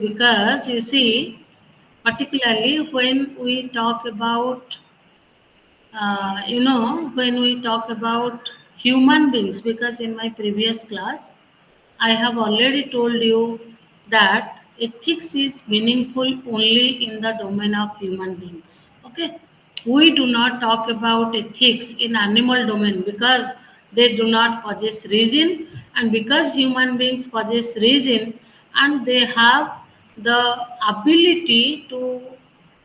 because you see, particularly when we talk about, when we talk about human beings, because in my previous class, I have already told you that ethics is meaningful only in the domain of human beings. Okay, we do not talk about ethics in animal domain because they do not possess reason, and because human beings possess reason and they have the ability to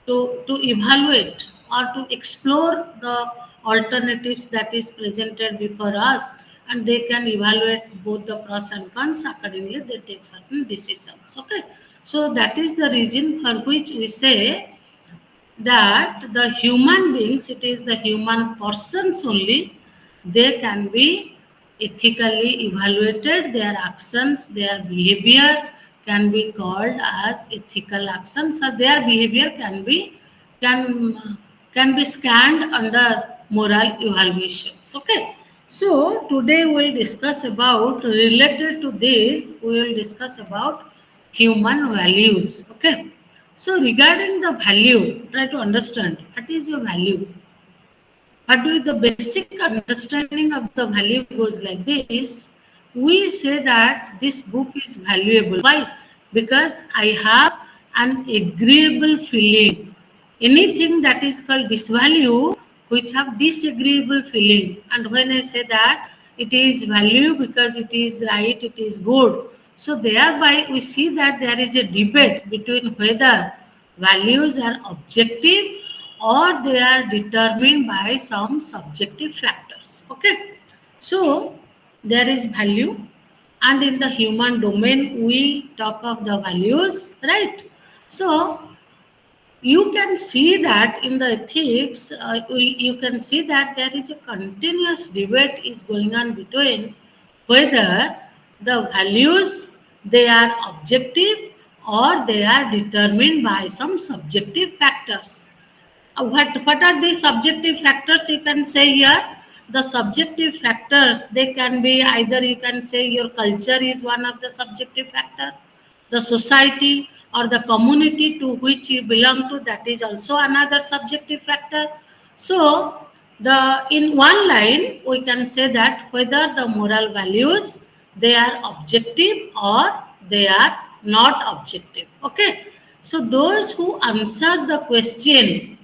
evaluate or to explore the alternatives that is presented before us, and they can evaluate both the pros and cons. Accordingly they take certain decisions. Okay, so that is the reason for which we say that the human beings, it is the human persons only, they can be ethically evaluated, their actions, their behavior can be called as ethical actions, or their behavior can can be scanned under moral evaluations. Okay, so today we'll discuss about, related to this we will discuss about human values. Okay, so regarding the value, try to understand what is your value. But with the basic understanding of the value goes like this. We say that this book is valuable. Why? Because I have an agreeable feeling. Anything that is called disvalue, which have disagreeable feeling. And when I say that it is value because it is right, it is good. So thereby we see that there is a debate between whether values are objective or they are determined by some subjective factors. Okay, so there is value, and in the human domain we talk of the values, right? So you can see that in the ethics, you can see that there is a continuous debate is going on between whether the values, they are objective or they are determined by some subjective factors. What are the subjective factors you can say here? The subjective factors, they can be either, you can say your culture is one of the subjective factor, the society or the community to which you belong to, that is also another subjective factor. So the, in one line we can say that whether the moral values, they are objective or they are not objective. Okay, so those who answer the question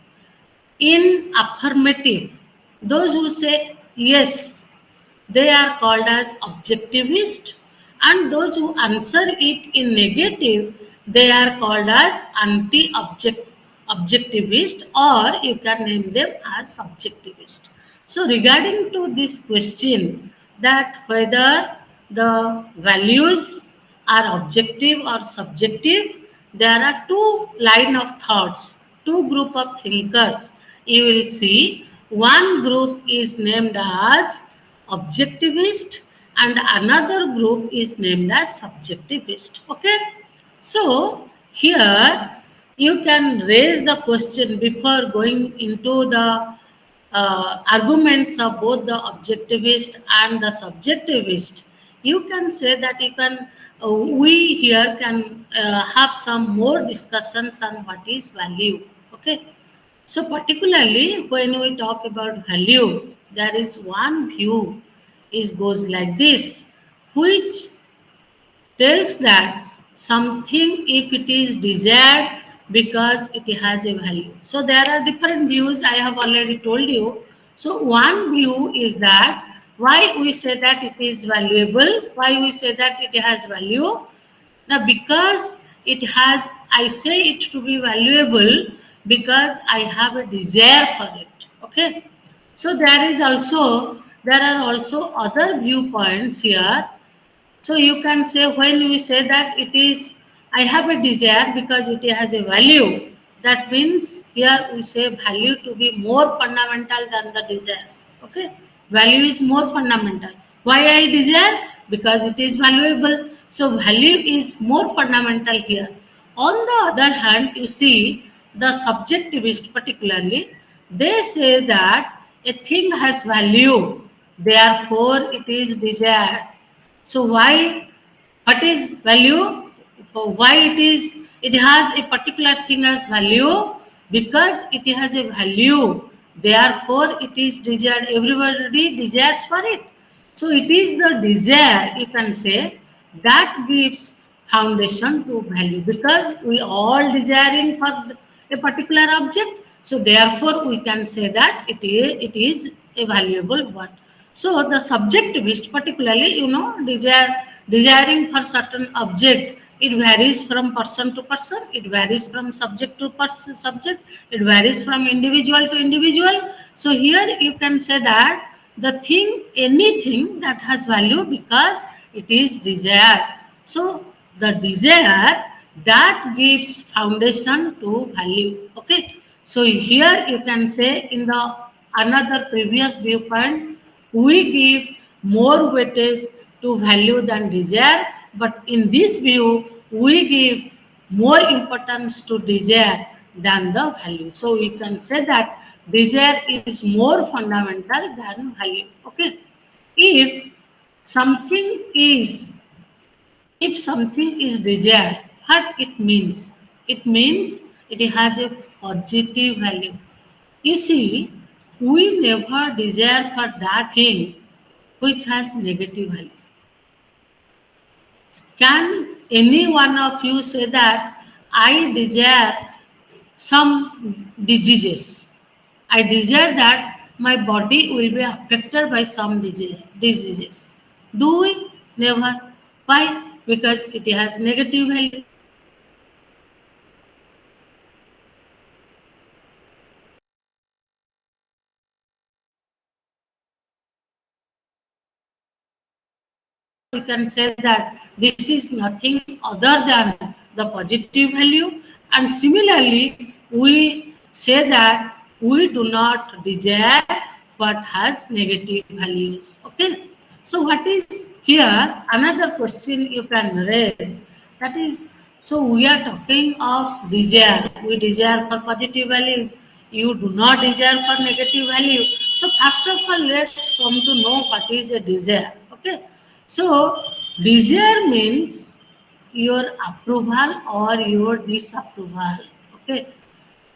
in affirmative, those who say yes, they are called as objectivist, and those who answer it in negative, they are called as anti-objectivist, or you can name them as subjectivist. So regarding to this question, that whether the values are objective or subjective, there are two line of thoughts, two group of thinkers. You will see one group is named as objectivist and another group is named as subjectivist. Okay, so here you can raise the question before going into the arguments of both the objectivist and the subjectivist. You can say that you can, we here can have some more discussions on what is value. Okay, so particularly when we talk about value, there is one view is goes like this, which tells that something, if it is desired because it has a value. So there are different views, I have already told you. So one view is that why we say that it is valuable, why we say that it has value. Now because it has, I say it to be valuable because I have a desire for it. Okay. So there are also other viewpoints here. So you can say, when we say that it is, I have a desire because it has a value, that means here we say value to be more fundamental than the desire. Okay, value is more fundamental. Why I desire? Because it is valuable. So value is more fundamental here. On the other hand, you see the subjectivist particularly, they say that a thing has value, therefore it is desired. So why, what is value? Why it is It has a particular thing as value. Because it has a value, therefore it is desired. Everybody desires for it. So it is the desire, you can say, that gives foundation to value, because we all desiring for a particular object. So therefore we can say that it is a valuable one. So the subjectivist, particularly, desiring for certain object, it varies from person to person, it varies from subject to subject, it varies from individual to individual. So here you can say that the thing, anything that has value because it is desired. So the desire that gives foundation to value. Okay. So here you can say in the another previous viewpoint, we give more weightage to value than desire, but in this view, we give more importance to desire than the value. So we can say that desire is more fundamental than value. Okay. If something is if something is desired, what it means? It means it has a positive value. You see, we never desire for that thing which has negative value. Can any one of you say that I desire some diseases? I desire that my body will be affected by some diseases. Do we? Never. Why? Because it has negative value. We can say that this is nothing other than the positive value, and similarly we say that we do not desire what has negative values. Okay, so what is here another question you can raise, that is, so we are talking of desire, we desire for positive values, you do not desire for negative value. So first of all, let's come to know what is a desire. Okay, so desire means your approval or your disapproval. Okay.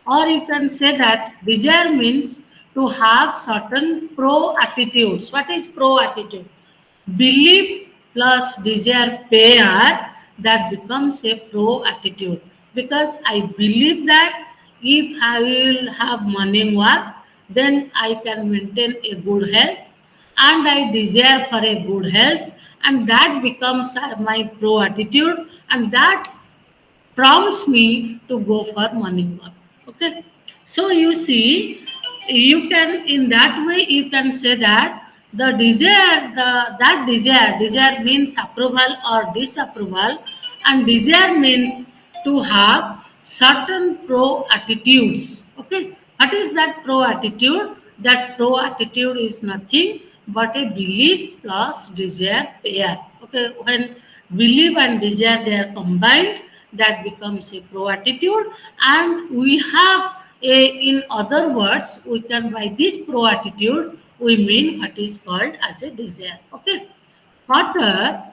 Or you can say that desire means to have certain pro attitudes. What is pro attitude? Belief plus desire pair, that becomes a pro attitude. Because I believe that if I will have morning walk, then I can maintain a good health, and I desire for a good health, and that becomes my pro attitude, and that prompts me to go for morning walk. Okay. So you see, you can, in that way you can say that the desire, desire means approval or disapproval, and desire means to have certain pro attitudes. Okay. What is that pro attitude? That pro attitude is nothing but a belief plus desire pair. Okay. When belief and desire they are combined, that becomes a pro attitude, and we have a, in other words, we can, by this pro attitude we mean what is called as a desire. Okay. Further,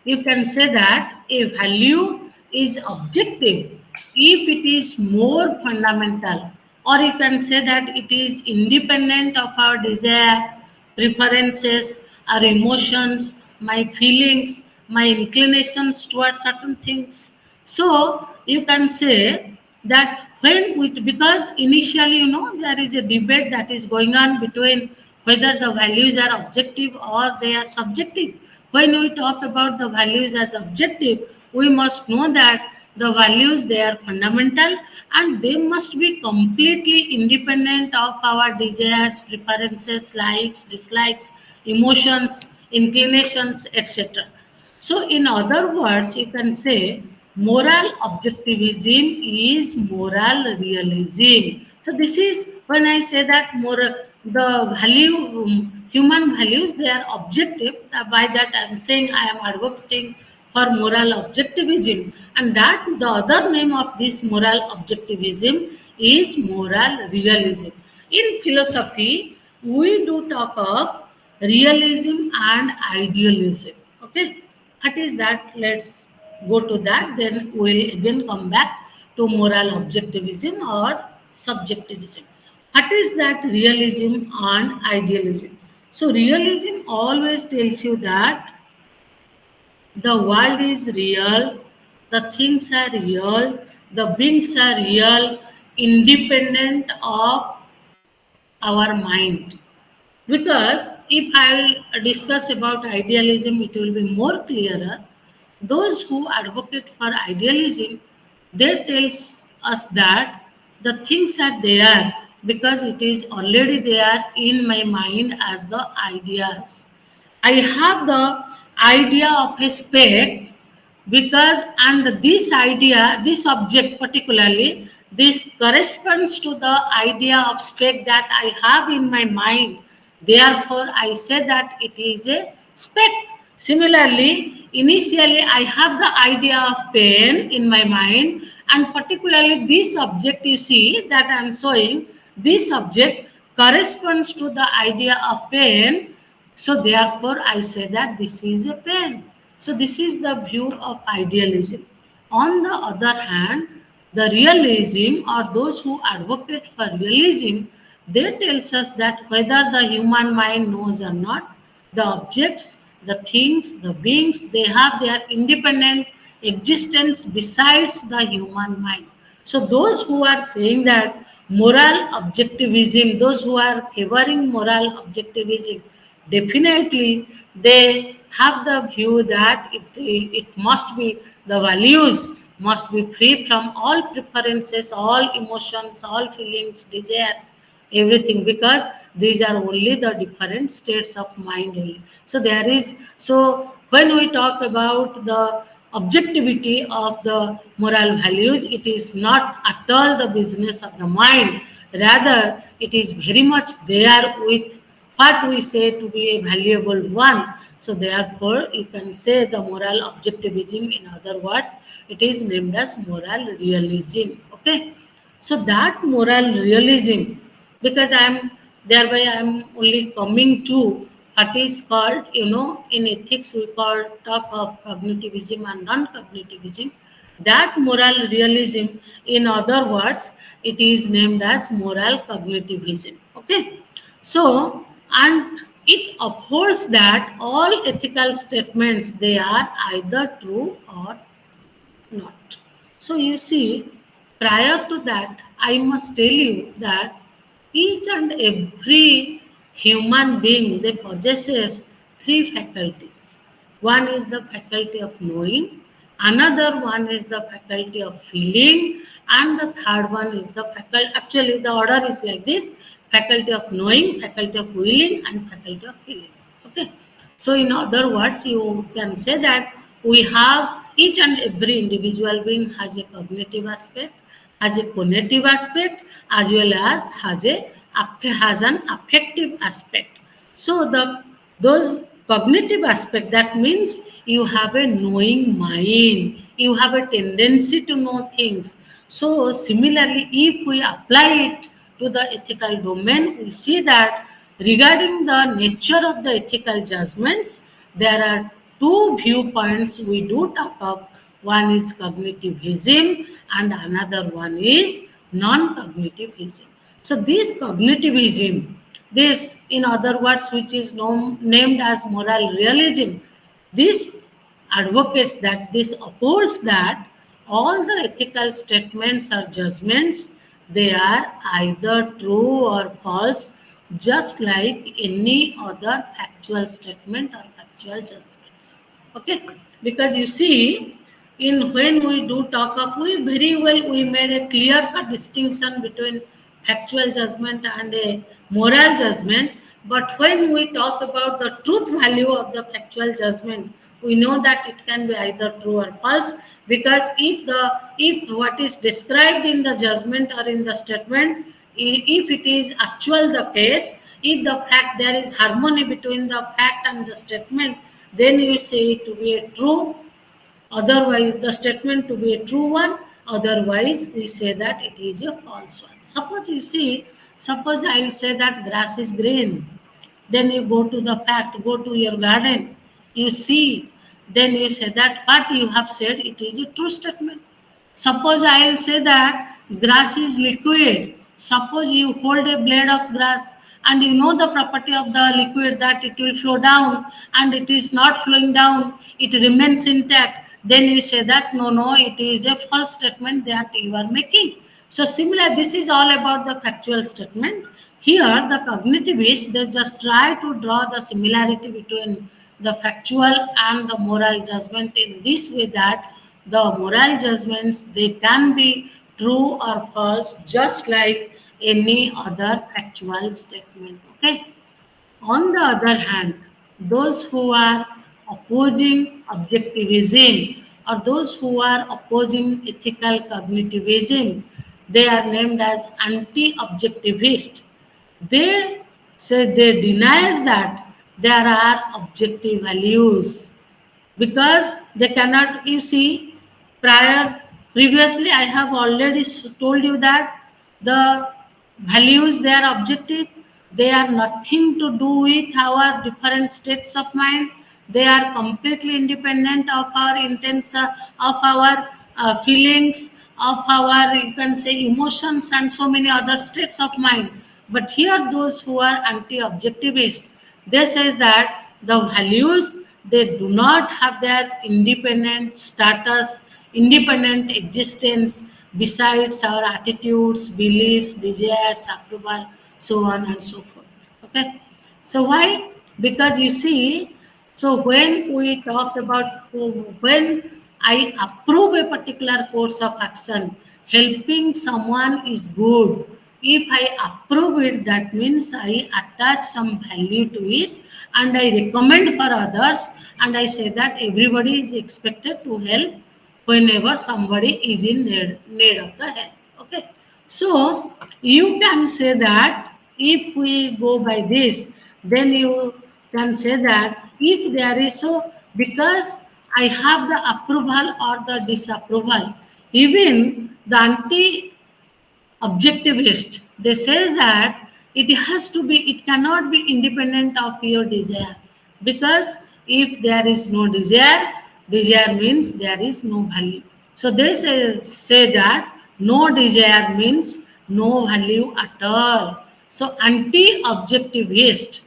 you can say that a value is objective if it is more fundamental, or you can say that it is independent of our desire, preferences, our emotions, my feelings, my inclinations towards certain things. So you can say that when we, because initially, there is a debate that is going on between whether the values are objective or they are subjective. When we talk about the values as objective, we must know that the values, they are fundamental, and they must be completely independent of our desires, preferences, likes, dislikes, emotions, inclinations, etc. So, in other words, you can say moral objectivism is moral realism. So, this is when I say that moral, the value, human values, they are objective. By that, I am saying I am advocating for moral objectivism, and that the other name of this moral objectivism is moral realism. In philosophy, we do talk of realism and idealism. Okay, what is that? Let's go to that, then we'll again come back. to moral objectivism or subjectivism. What is that realism and idealism? So, realism always tells you that the world is real, the things are real, the beings are real, independent of our mind. Because if I'll discuss about idealism, it will be more clearer. Those who advocate for idealism, they tells us that the things are there because it is already there in my mind as the ideas. I have the idea of a speck because and this idea, this object particularly, this corresponds to the idea of speck that I have in my mind. Therefore, I say that it is a speck. Similarly, initially I have the idea of pen in my mind, and particularly this object you see that I am showing, this object corresponds to the idea of pen, so therefore I say that this is a pen. So this is the view of idealism. On the other hand, the realism or those who advocate for realism, they tells us that whether the human mind knows or not, the objects, the things, the beings, they have their independent existence besides the human mind. So those who are saying that moral objectivism, those who are favoring moral objectivism, definitely they have the view that it must be the values must be free from all preferences, all emotions, all feelings, desires, everything, because these are only the different states of mind only. So there is, so when we talk about the objectivity of the moral values, it is not at all the business of the mind, rather it is very much there with what we say to be a valuable one. So therefore, you can say the moral objectivism, in other words, it is named as moral realism. Okay. So that moral realism, because I am thereby I am only coming to what is called, in ethics we call talk of cognitivism and non-cognitivism. That moral realism, in other words, it is named as moral cognitivism. Okay. So, and it upholds that all ethical statements, they are either true or not. So you see, prior to that, I must tell you that each and every human being, they possesses three faculties. One is the faculty of knowing, another one is the faculty of feeling, and the third one is the faculty. Actually, the order is like this: faculty of knowing, faculty of willing, and faculty of feeling. Okay. So, in other words, you can say that we have each and every individual being has a cognitive aspect, has a cognitive aspect, as well as has an affective aspect. So the those cognitive aspect, that means you have a knowing mind, you have a tendency to know things. So similarly, if we apply it to the ethical domain, we see that regarding the nature of the ethical judgments, there are two viewpoints we do talk of. One is cognitivism and another one is non-cognitivism. So this cognitivism, this in other words, which is named as moral realism, this advocates that, this upholds that all the ethical statements or judgments, they are either true or false, just like any other factual statement or factual judgments. Okay, because you see, in when we do talk of, we very well we made a clear cut distinction between factual judgment and a moral judgment. But when we talk about the truth value of the factual judgment, we know that it can be either true or false, because if what is described in the judgment or in the statement, if it is actual the case, if the fact there is harmony between the fact and the statement, then you say it to be a true, otherwise the statement to be a true one, otherwise we say that it is a false one. Suppose you see, suppose I will say that grass is green, then you go to the fact, go to your garden, you see, then you say that what you have said, it is a true statement. Suppose I will say that grass is liquid. Suppose you hold a blade of grass and you know the property of the liquid that it will flow down and it is not flowing down, it remains intact. Then you say that no, it is a false statement that you are making. So similar, this is all about the factual statement. Here, the cognitivists, they just try to draw the similarity between the factual and the moral judgment in this way that the moral judgments, they can be true or false just like any other factual statement. Okay. On the other hand, those who are opposing objectivism or those who are opposing ethical cognitivism, they are named as anti-objectivist. They say they denies that there are objective values because they cannot, you see, previously I have already told you that the values, they are objective, they are nothing to do with our different states of mind, they are completely independent of our intents, of our feelings, of our, you can say, emotions and so many other states of mind. But here those who are anti-objectivist, they says that the values, they do not have their independent status, independent existence besides our attitudes, beliefs, desires, approval, so on and so forth. Okay. So why? Because you see, so when we talk about, when I approve a particular course of action, helping someone is good. If I approve it, that means I attach some value to it and I recommend for others, and I say that everybody is expected to help whenever somebody is in need of the help. Okay. So you can say that if we go by this, then you can say that if there is, so because I have the approval or the disapproval, even the anti objectivist, they says that it has to be, it cannot be independent of your desire, because if there is no desire, desire means there is no value. So they say that no desire means no value at all. So anti-objectivist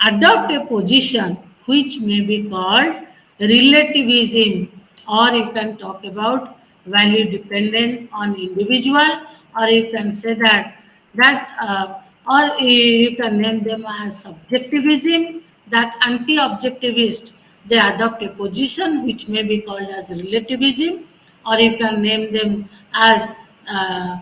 adopt a position which may be called relativism, or you can talk about value dependent on individual, or you can say or you can name them as subjectivism, that anti-objectivist, they adopt a position which may be called as relativism, or you can name them as uh,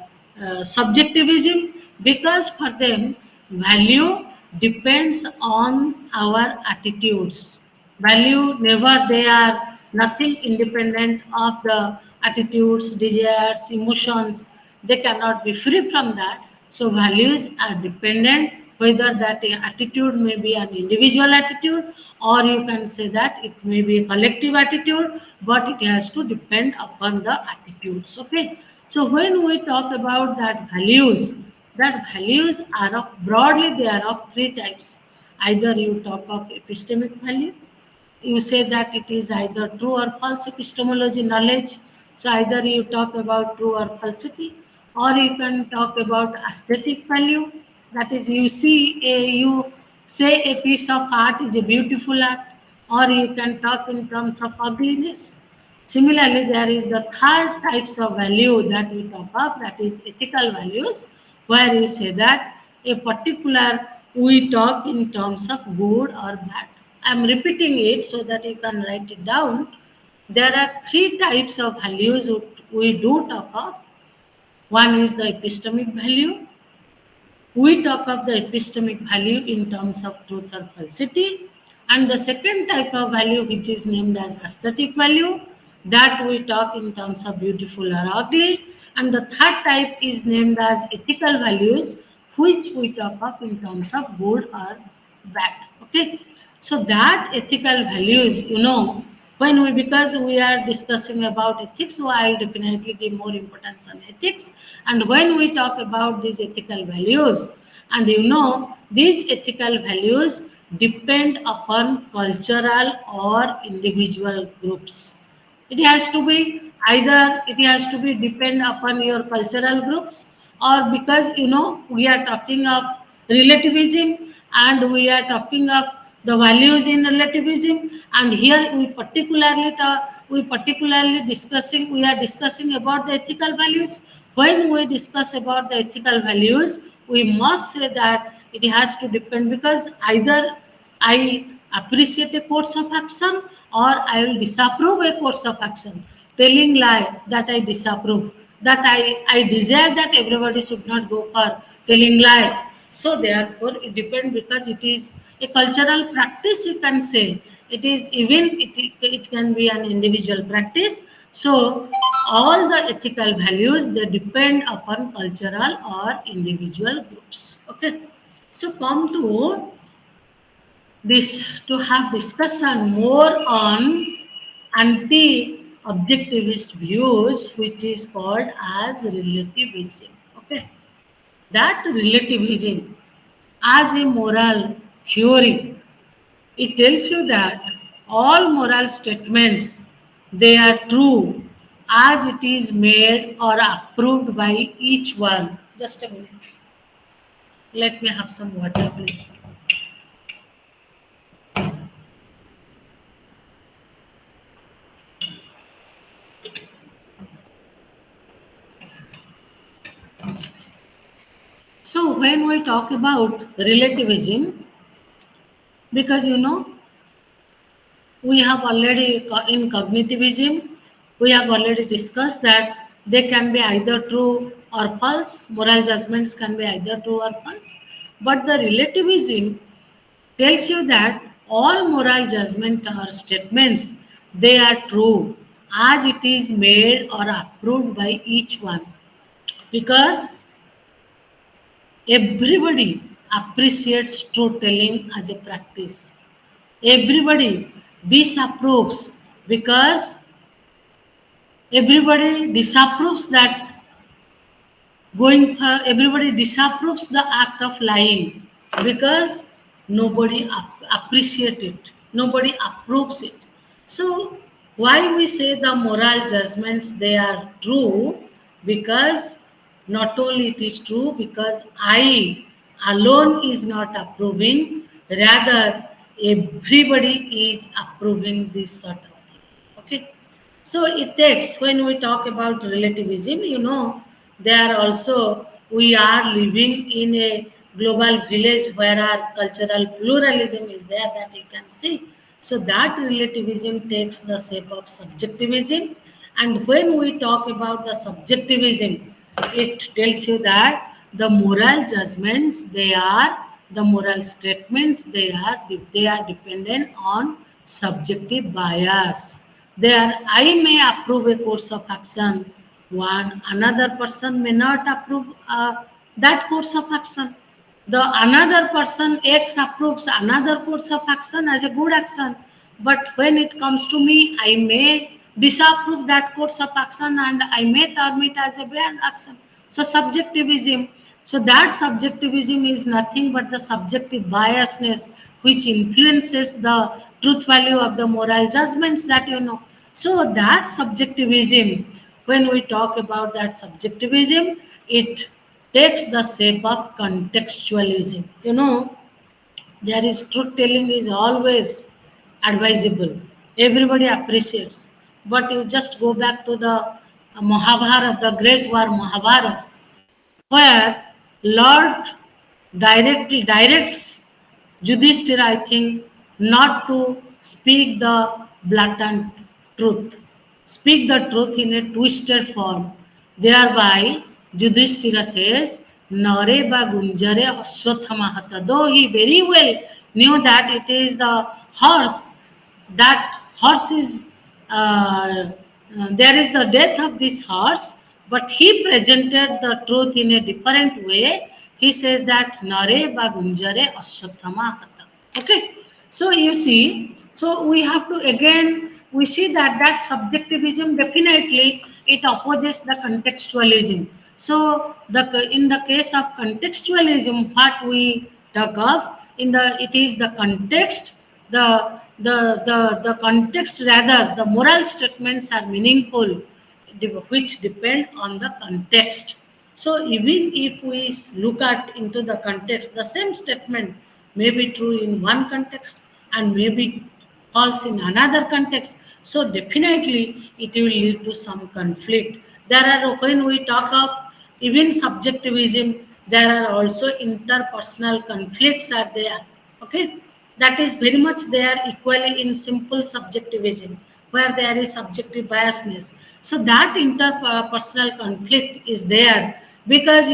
subjectivism, because for them value depends on our attitudes. Value never, they are nothing independent of the attitudes, desires, emotions. They cannot be free from that. So values are dependent, whether that attitude may be an individual attitude, or you can say that it may be a collective attitude, but it has to depend upon the attitudes. Okay. So when we talk about that values are of, broadly they are of three types. Either you talk of epistemic value, you say that it is either true or false epistemology knowledge. So either you talk about true or falsity, or you can talk about aesthetic value. That is, you say a piece of art is a beautiful art, or you can talk in terms of ugliness. Similarly, there is the third types of value that we talk of, that is ethical values, where you say that a particular, we talk in terms of good or bad. I'm repeating it so that you can write it down. There are three types of values we do talk of. One is the epistemic value. We talk of the epistemic value in terms of truth or falsity. And the second type of value, which is named as aesthetic value, that we talk in terms of beautiful or ugly. And the third type is named as ethical values, which we talk of in terms of good or bad. Okay. So that ethical values, when we, because we are discussing about ethics, so I'll definitely give more importance on ethics. And when we talk about these ethical values, and these ethical values depend upon cultural or individual groups. It has to be either it has to be depend upon your cultural groups, or because we are talking of relativism, and we are talking of the values in relativism, and here we are discussing about the ethical values. When we discuss about the ethical values, we must say that it has to depend, because either I appreciate a course of action, or I will disapprove a course of action. Telling lie that I disapprove, that I desire that everybody should not go for telling lies. So therefore it depends, because it is a cultural practice, you can say. It is even it can be an individual practice. So all the ethical values, they depend upon cultural or individual groups. Okay. So come to this to have discussion more on anti-objectivist views, which is called as relativism. Okay, that relativism as a moral theory, it tells you that all moral statements, they are true as it is made or approved by each one. Just a minute. Let me have some water, please. So when we talk about relativism, because we have already in cognitivism, we have already discussed that they can be either true or false. Moral judgments can be either true or false. But the relativism tells you that all moral judgment or statements, they are true as it is made or approved by each one, because everybody appreciates truth telling as a practice. Everybody disapproves, because everybody disapproves that everybody disapproves the act of lying, because nobody appreciates it, nobody approves it. So why we say the moral judgments, they are true, because not only it is true because I alone is not approving, rather everybody is approving this sort of thing. Okay. So it takes, when we talk about relativism, there also we are living in a global village where our cultural pluralism is there, that you can see. So that relativism takes the shape of subjectivism. And when we talk about the subjectivism, it tells you that the moral judgments, they are the moral statements, they are dependent on subjective bias. There, I may approve a course of action, one another person may not approve that course of action. The another person X approves another course of action as a good action, but when it comes to me, I may disapprove that course of action and I may term it as a bad action. So subjectivism. So that subjectivism is nothing but the subjective biasness which influences the truth value of the moral judgments that So that subjectivism, when we talk about that subjectivism, it takes the shape of contextualism. There is truth telling is always advisable. Everybody appreciates. But you just go back to the Mahabharata, the great war Mahabharata, where Lord directly directs Yudhishthira, I think, not to speak the blatant truth, speak the truth in a twisted form. Thereby, Yudhishthira says, Nare ba gunjare ashwatthama. Though he very well knew that it is the horse, that horse is, there is the death of this horse, but he presented the truth in a different way. He says that Nare Bagunjare Ashwatthama Hata. Okay. So you see, so we have to again, we see that subjectivism definitely it opposes the contextualism. So in the case of contextualism, what we talk of, it is the context, the context, rather the moral statements are meaningful which depend on the context. So even if we look at into the context, the same statement may be true in one context and may be false in another context. So definitely it will lead to some conflict. There are, when we talk of even subjectivism, there are also interpersonal conflicts are there. Okay, that is very much there equally in simple subjectivism where there is subjective biasness. So that interpersonal conflict is there because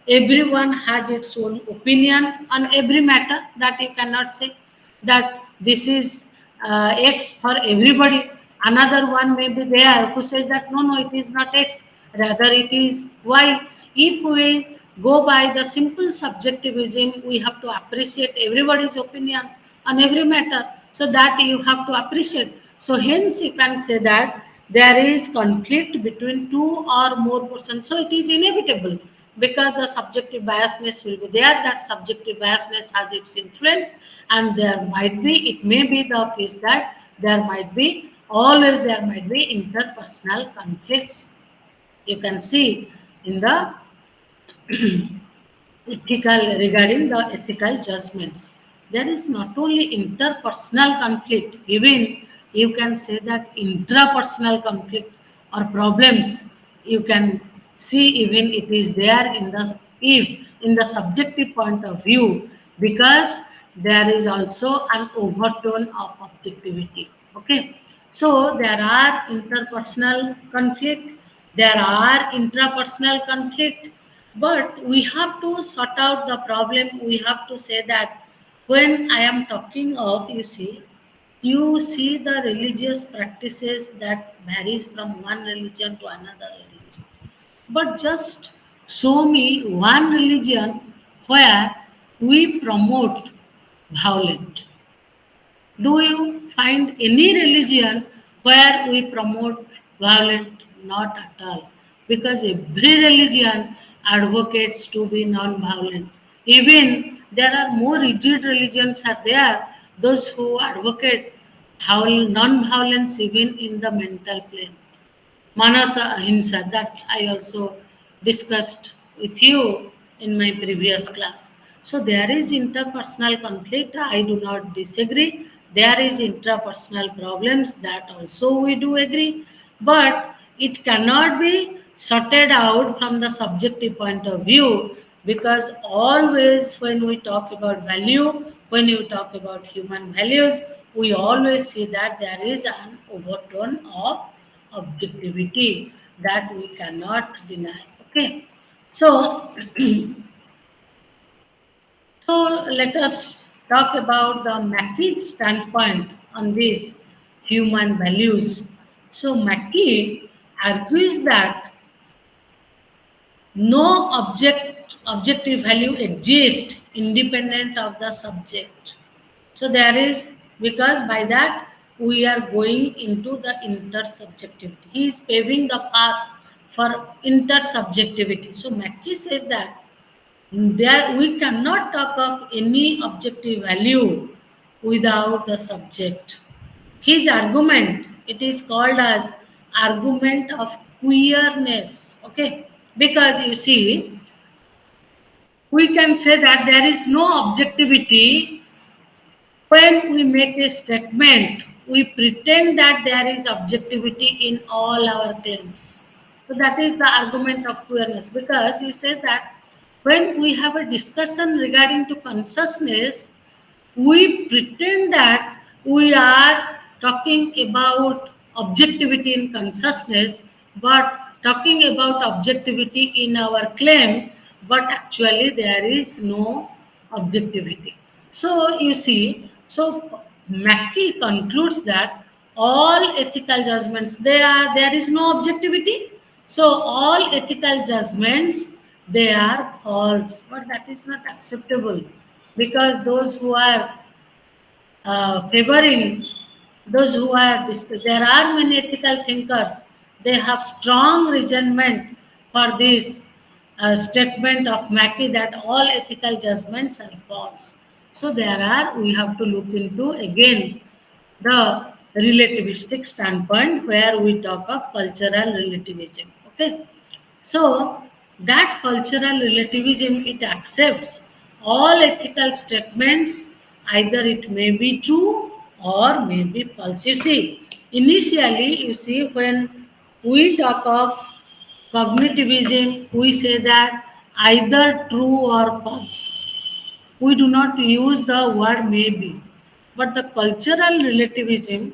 everyone has its own opinion on every matter, that you cannot say that this is X for everybody. Another one may be there who says that no, no, it is not X, rather it is Y. If we go by the simple subjectivism, we have to appreciate everybody's opinion on every matter. So that you have to appreciate. So hence you can say that there is conflict between two or more persons. So it is inevitable because the subjective biasness will be there. That subjective biasness has its influence, and there might be, it may be the case that there might be, always there might be interpersonal conflicts. You can see in the ethical, regarding the ethical judgments, there is not only interpersonal conflict, even you can say that intrapersonal conflict or problems, you can see even it is there in the, if in the subjective point of view, because there is also an overtone of objectivity. Okay, so there are interpersonal conflict, there are intrapersonal conflict, but we have to sort out the problem. We have to say that when I am talking of, you see the religious practices that varies from one religion to another religion. But just show me one religion where we promote violence. Do you find any religion where we promote violence? Not at all. Because every religion advocates to be non-violent. Even there are more rigid religions are there, those who advocate non-violence even in the mental plane. Manasa Ahimsa, that I also discussed with you in my previous class. So there is interpersonal conflict, I do not disagree. There is intrapersonal problems, that also we do agree. But it cannot be sorted out from the subjective point of view, because always when we talk about value, when you talk about human values, we always see that there is an overtone of objectivity that we cannot deny. Okay, so so let us talk about the Mackey's standpoint on these human values. So Mackey argues that no objective value exists independent of the subject. So there is, because by that we are going into the intersubjectivity. He is paving the path for intersubjectivity. So Mackey says that there we cannot talk of any objective value without the subject. His argument, it is called as argument of queerness. Okay, because you see, we can say that there is no objectivity. When we make a statement, we pretend that there is objectivity in all our claims. So that is the argument of queerness, because he says that when we have a discussion regarding to consciousness, we pretend that we are talking about objectivity in consciousness, but talking about objectivity in our claim, but actually there is no objectivity. So you see, so Mackey concludes that all ethical judgments, there is no objectivity. So all ethical judgments, they are false, but that is not acceptable, because those who are favoring, those who are there are many ethical thinkers, they have strong resentment for this statement of Mackey that all ethical judgments are false. So there are, we have to look into again the relativistic standpoint where we talk of cultural relativism. Okay, so that cultural relativism, it accepts all ethical statements, either it may be true or may be false. You see, initially, you see, when we talk of cognitivism, we say that either true or false. We do not use the word maybe. But the cultural relativism,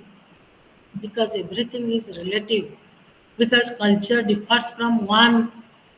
because everything is relative, because culture differs from one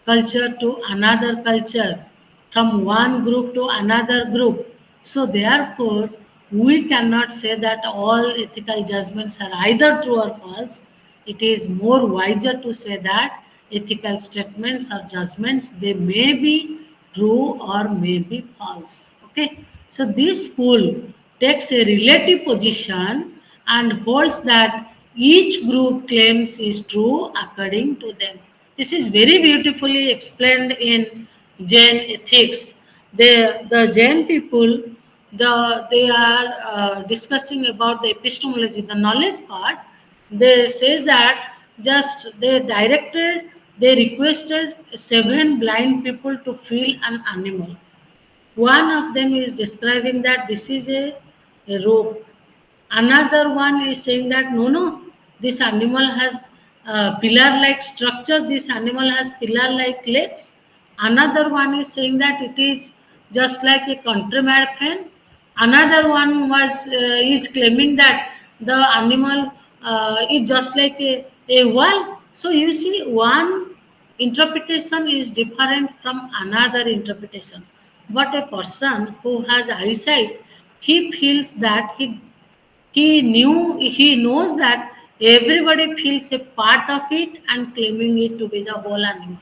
culture to another culture, from one group to another group. So therefore we cannot say that all ethical judgments are either true or false. It is more wiser to say that ethical statements or judgments, they may be true or may be false. Okay, so this school takes a relative position and holds that each group claims is true according to them. This is very beautifully explained in Jain ethics. The Jain people, they are discussing about the epistemology, the knowledge part. They says that just they requested seven blind people to feel an animal. One of them is describing that this is a rope. Another one is saying that no, this animal has pillar-like structure. This animal has pillar-like legs. Another one is saying that it is just like a country marathon. Another one is claiming that the animal is just like a wall. So you see, one interpretation is different from another interpretation. But a person who has eyesight, he feels that he knows that everybody feels a part of it and claiming it to be the whole animal.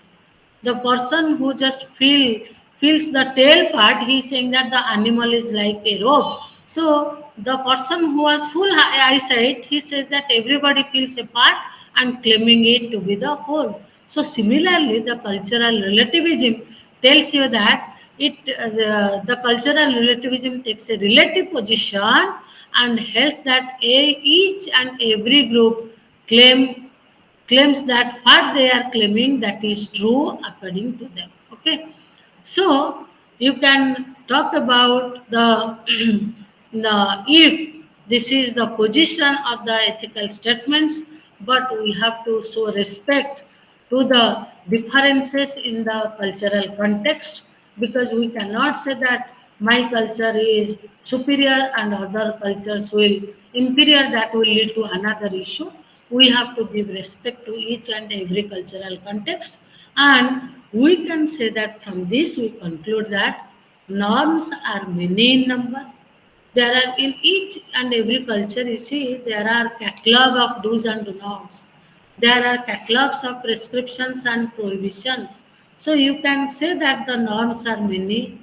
The person who just feels the tail part, he is saying that the animal is like a rope. So the person who has full eyesight, he says that everybody feels a part and claiming it to be the whole. So similarly, the cultural relativism tells you that the cultural relativism takes a relative position and hence that each and every group claims that what they are claiming, that is true according to them. Okay, so you can talk about if this is the position of the ethical statements, but we have to show respect to the differences in the cultural context, because we cannot say that my culture is superior and other cultures will inferior. That will lead to another issue. We have to give respect to each and every cultural context, and we can say that from this we conclude that norms are many in number. There are in each and every culture, you see, there are catalog of do's and do nots. There are catalogs of prescriptions and prohibitions. So you can say that the norms are many,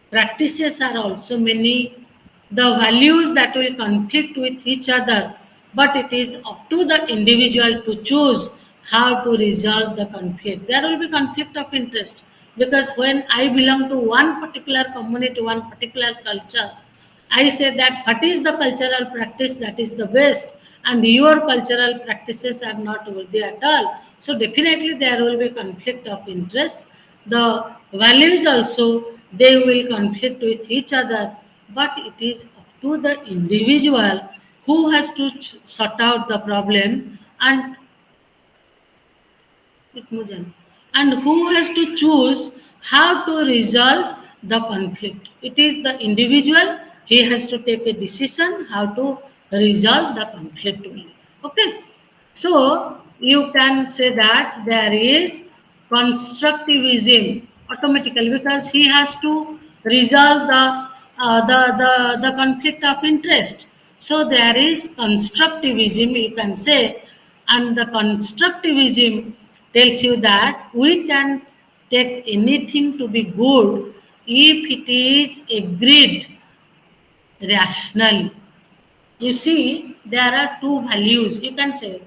practices are also many, the values that will conflict with each other, but it is up to the individual to choose how to resolve the conflict. There will be conflict of interest, because when I belong to one particular community, one particular culture, I say that what is the cultural practice that is the best, and your cultural practices are not worthy at all. So definitely there will be conflict of interest. The values also, they will conflict with each other, but it is up to the individual who has to sort out the problem and Itmujan, and who has to choose how to resolve the conflict. It is the individual, he has to take a decision how to resolve the conflict only. Okay, so you can say that there is constructivism automatically, because he has to resolve the conflict of interest. So there is constructivism, you can say, and the constructivism tells you that we can take anything to be good if it is agreed rationally. You see, there are two values. You can say,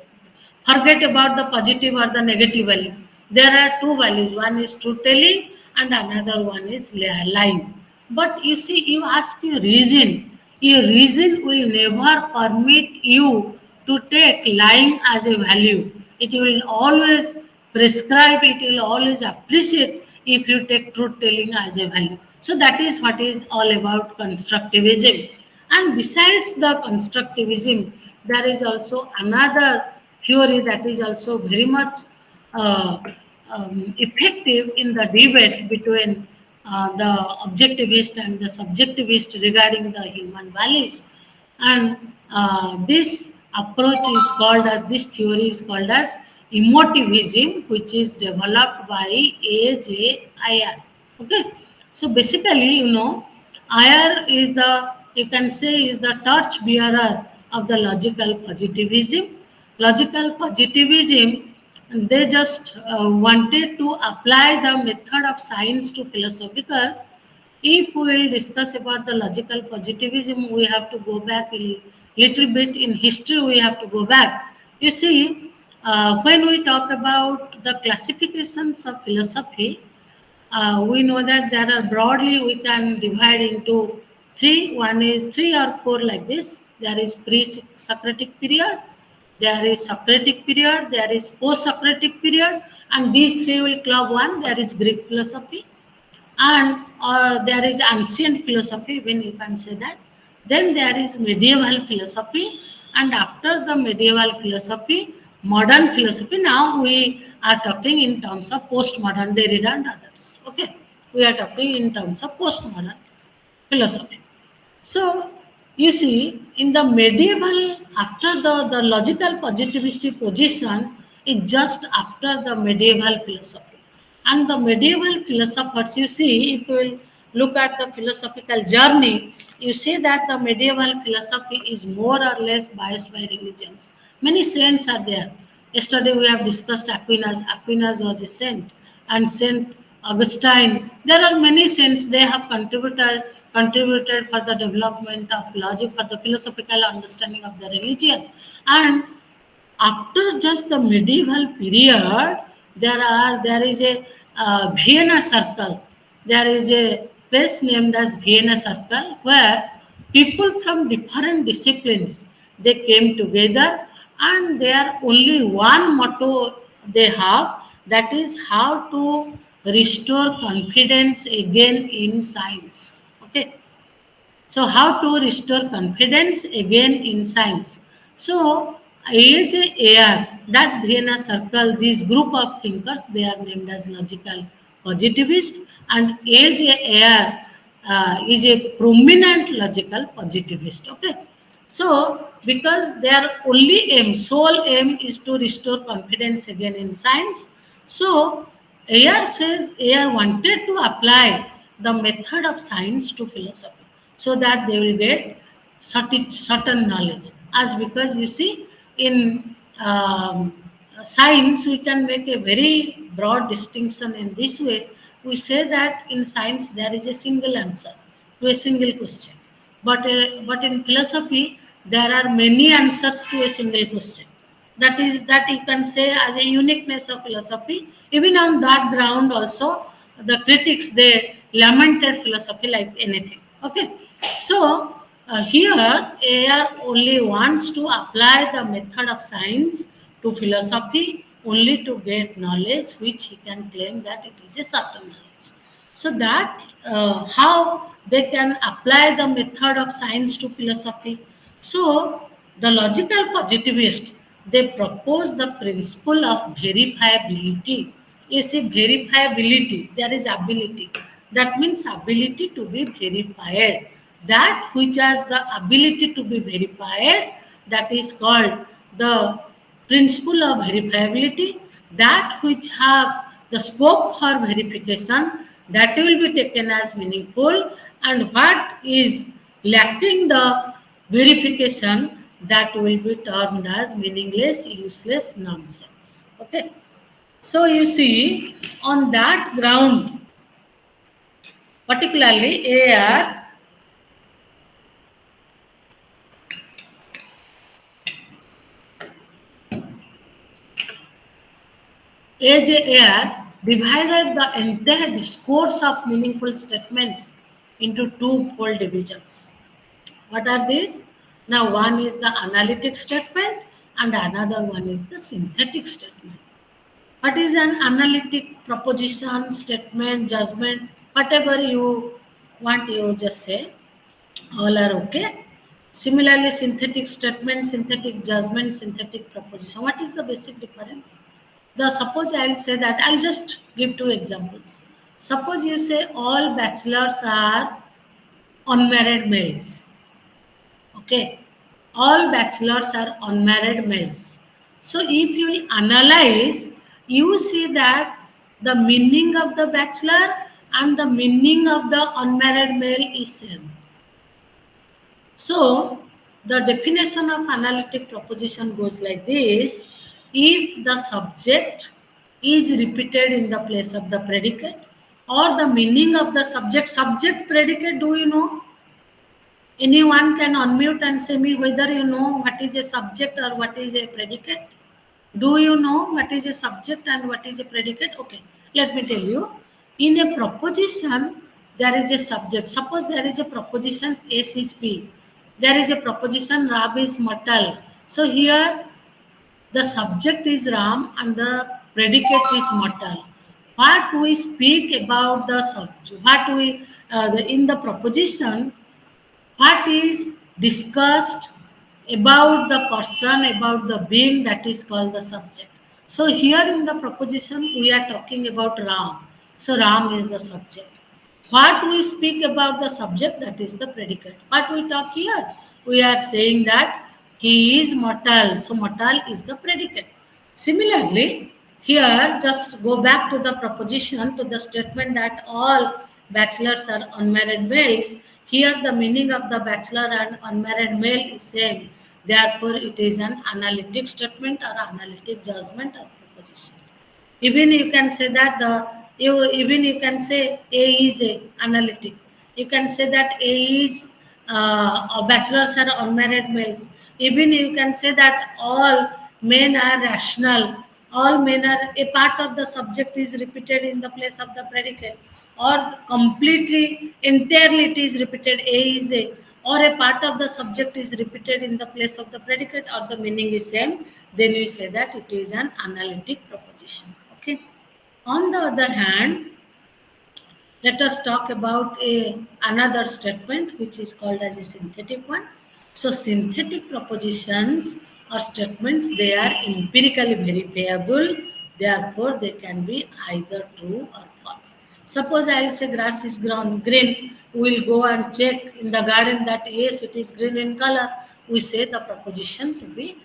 forget about the positive or the negative value. There are two values. One is truth telling and another one is lying. But you ask your reason. Your reason will never permit you to take lying as a value. It will always prescribe, it will always appreciate if you take truth telling as a value. So that is what is all about constructivism. And besides the constructivism, there is also another theory that is also very much uh, effective in the debate between the objectivist and the subjectivist regarding the human values. And this approach is called as, this theory is called as emotivism, which is developed by AJIR. Okay, so basically, IR is the, you can say, is the torch bearer of the logical positivism. Logical positivism, they just wanted to apply the method of science to philosophy, because if we will discuss about the logical positivism, we have to go back a little bit in history, we have to go back. You see, when we talk about the classifications of philosophy, we know that there are, broadly we can divide into three. One is three or four like this. There is pre-Socratic period, there is Socratic period, there is post-Socratic period, and these three will club one. There is Greek philosophy, and there is ancient philosophy, when you can say that. Then there is medieval philosophy, and after the medieval philosophy, modern philosophy. Now we are talking in terms of postmodern, Derrida and others. Okay, we are talking in terms of postmodern philosophy. So you see, in the medieval, after the logical positivistic position is just after the medieval philosophy. And the medieval philosophers, you see, if you will look at the philosophical journey, you see that the medieval philosophy is more or less biased by religions. Many saints are there. Yesterday we have discussed Aquinas. Aquinas was a saint, and Saint Augustine. There are many saints. They have contributed for the development of logic, for the philosophical understanding of the religion. And after just the medieval period, there is a Vienna Circle. There is a place named as Vienna Circle, where people from different disciplines, they came together, and there only one motto they have, that is how to restore confidence again in science. Okay, so, how to restore confidence again in science? So, AJAR, that Vienna Circle, this group of thinkers, they are named as logical positivist, and AJAR is a prominent logical positivist. Okay, so because their only aim, sole aim, is to restore confidence again in science. So AR says AR wanted to apply the method of science to philosophy, so that they will get certain knowledge. As because you see, in science we can make a very broad distinction in this way. We say that in science there is a single answer to a single question, but in philosophy there are many answers to a single question. That is, that you can say as a uniqueness of philosophy. Even on that ground also, the critics, they lamented philosophy like anything. Okay, so here AR only wants to apply the method of science to philosophy only to get knowledge, which he can claim that it is a certain knowledge. So that how they can apply the method of science to philosophy. So the logical positivist, they propose the principle of verifiability. You see, verifiability, there is ability. That means ability to be verified. That which has the ability to be verified, that is called the principle of verifiability. That which have the scope for verification, that will be taken as meaningful, and what is lacking the verification, that will be termed as meaningless, useless, nonsense. Okay, so you see, on that ground, particularly AJAR divided the entire discourse of meaningful statements into two fold divisions. What are these? Now, one is the analytic statement, and another one is the synthetic statement. What is an analytic proposition, statement, judgment, whatever you want, you just say. All are okay. Similarly, synthetic statement, synthetic judgment, synthetic proposition. What is the basic difference? The suppose I'll say that I'll just give two examples. Suppose you say all bachelors are unmarried males. Okay, all bachelors are unmarried males. So if you analyze, you see that the meaning of the bachelor and the meaning of the unmarried male is same. So the definition of analytic proposition goes like this: if the subject is repeated in the place of the predicate, or the meaning of the subject predicate, do you know? Anyone can unmute and say me whether you know what is a subject or what is a predicate. Do you know what is a subject and what is a predicate? Okay, let me tell you. In a proposition, there is a subject. Suppose there is a proposition S is P. There is a proposition Rab is Matal. So here the subject is Ram and the predicate is Matal. What we speak about the subject, in the proposition, what is discussed about the person, about the being, that is called the subject. So here in the proposition we are talking about Ram. So Ram is the subject. What we speak about the subject, that is the predicate. What we talk here, we are saying that he is mortal. So mortal is the predicate. Similarly, here just go back to the proposition, to the statement that all bachelors are unmarried males. Here the meaning of the bachelor and unmarried male is same. Therefore, it is an analytic statement or analytic judgment or proposition. Even you can say that even you can say A is a analytic. You can say that A is bachelors are unmarried males. Even you can say that all men are rational. All men are, a part of the subject is repeated in the place of the predicate, or completely entirely it is repeated A is a, or a part of the subject is repeated in the place of the predicate, or the meaning is same, then we say that it is an analytic proposition. Okay. On the other hand, let us talk about another statement which is called as a synthetic one. So synthetic propositions or statements, they are empirically verifiable, therefore they can be either true or false. Suppose I will say grass is green, we will go and check in the garden that yes, it is green in color. We say the proposition to be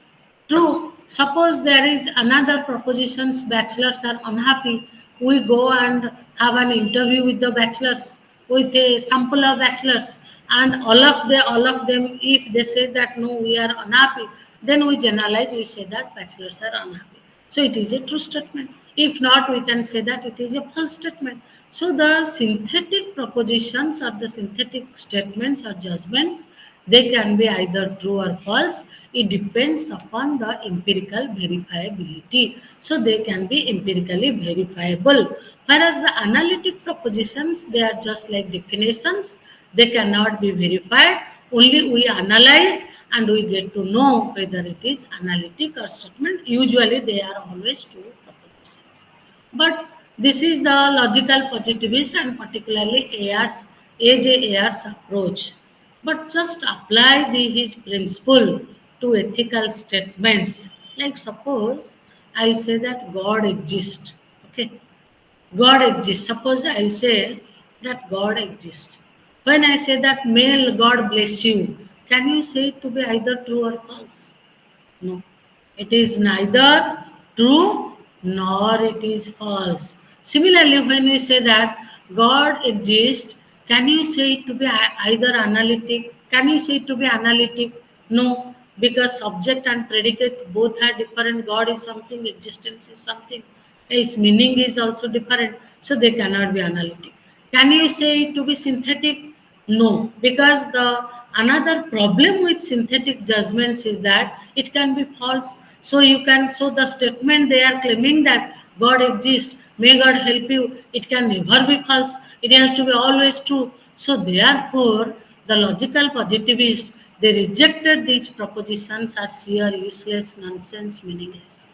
true. Suppose there is another propositions, bachelors are unhappy. We go and have an interview with the bachelors, with a sample of bachelors, and all of them, if they say that no, we are unhappy, then we generalize, we say that bachelors are unhappy. So it is a true statement. If not, we can say that it is a false statement. So the synthetic propositions or the synthetic statements or judgments, they can be either true or false. It depends upon the empirical verifiability. So they can be empirically verifiable. Whereas the analytic propositions, they are just like definitions. They cannot be verified. Only we analyze and we get to know whether it is analytic or statement. Usually they are always true propositions. But this is the logical positivist and particularly A.J. Ayer's approach. But just apply his principle to ethical statements. Like suppose I say that God exists. Okay, God exists. Suppose I'll say that God exists. When I say that male, God bless you, can you say it to be either true or false? No. It is neither true nor it is false. Similarly, when we say that God exists, can you say it to be either analytic? Can you say it to be analytic? No, because subject and predicate both are different. God is something, existence is something. Its meaning is also different. So they cannot be analytic. Can you say it to be synthetic? No, because the another problem with synthetic judgments is that it can be false. So the statement they are claiming that God exists, may God help you, it can never be false. It has to be always true. So therefore, the logical positivist They rejected these propositions as sheer useless nonsense, meaningless.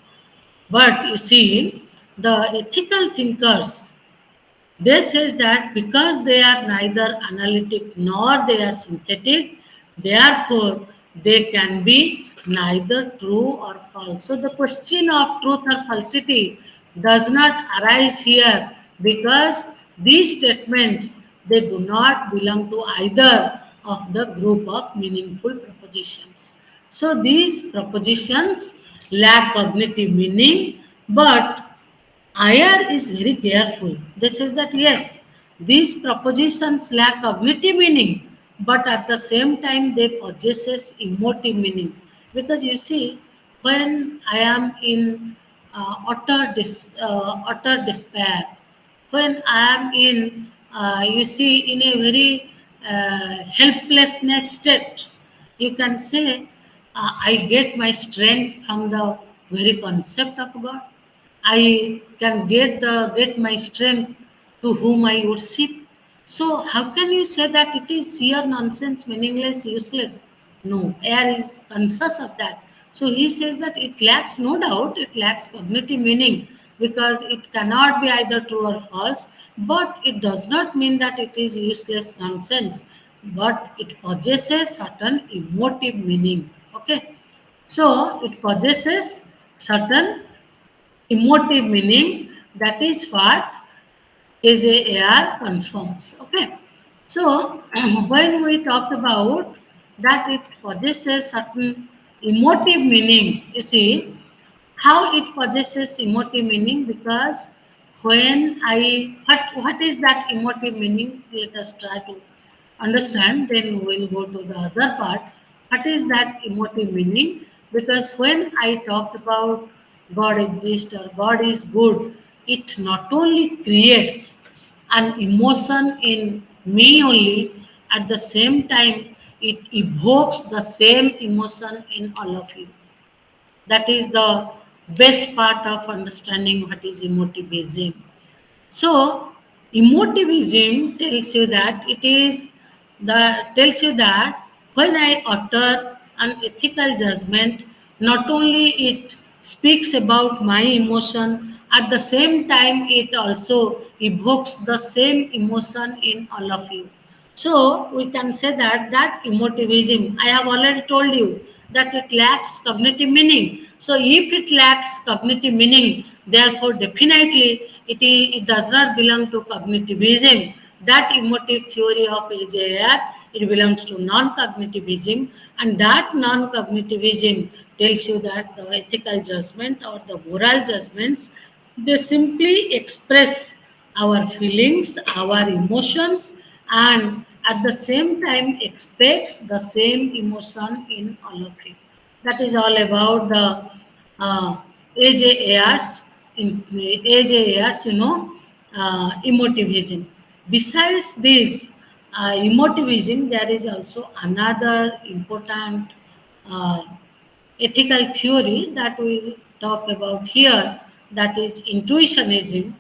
But you see, the ethical thinkers, they says that because they are neither analytic nor they are synthetic, therefore they can be neither true or false. So the question of truth or falsity does not arise here because these statements, they do not belong to either of the group of meaningful propositions. So these propositions lack cognitive meaning, but IR is very careful. They says that yes, these propositions lack cognitive meaning, but at the same time they possesses emotive meaning. Because you see, when I am in utter despair, when I am in, you see, in a very helplessness state, you can say, I get my strength from the very concept of God. I can get my strength to whom I worship. So how can you say that it is sheer nonsense, meaningless, useless? No, air is conscious of that. So he says that it lacks, no doubt, it lacks cognitive meaning because it cannot be either true or false, but it does not mean that it is useless nonsense, but it possesses certain emotive meaning. Okay, so it possesses certain emotive meaning. That is what is a AR confirms. Okay. So when we talk about that it possesses certain emotive meaning, you see how it possesses emotive meaning because when what is that emotive meaning? Let us try to understand, then we'll go to the other part. What is that emotive meaning? Because when I talk about God exists or God is good, it not only creates an emotion in me only, at the same time, it evokes the same emotion in all of you. That is the best part of understanding what is emotivism. So, emotivism tells you that when I utter an ethical judgment, not only it speaks about my emotion, at the same time it also evokes the same emotion in all of you. So we can say that emotivism, I have already told you that it lacks cognitive meaning. So if it lacks cognitive meaning, therefore definitely it does not belong to cognitivism. That emotive theory of AJR, it belongs to non-cognitivism, and that non-cognitivism tells you that the ethical judgment or the moral judgments, they simply express our feelings, our emotions, and at the same time expects the same emotion in all of you. That is all about the AJARs, AJARs, emotivism. Besides this emotivism, there is also another important uh, ethical theory that we talk about here, that is intuitionism,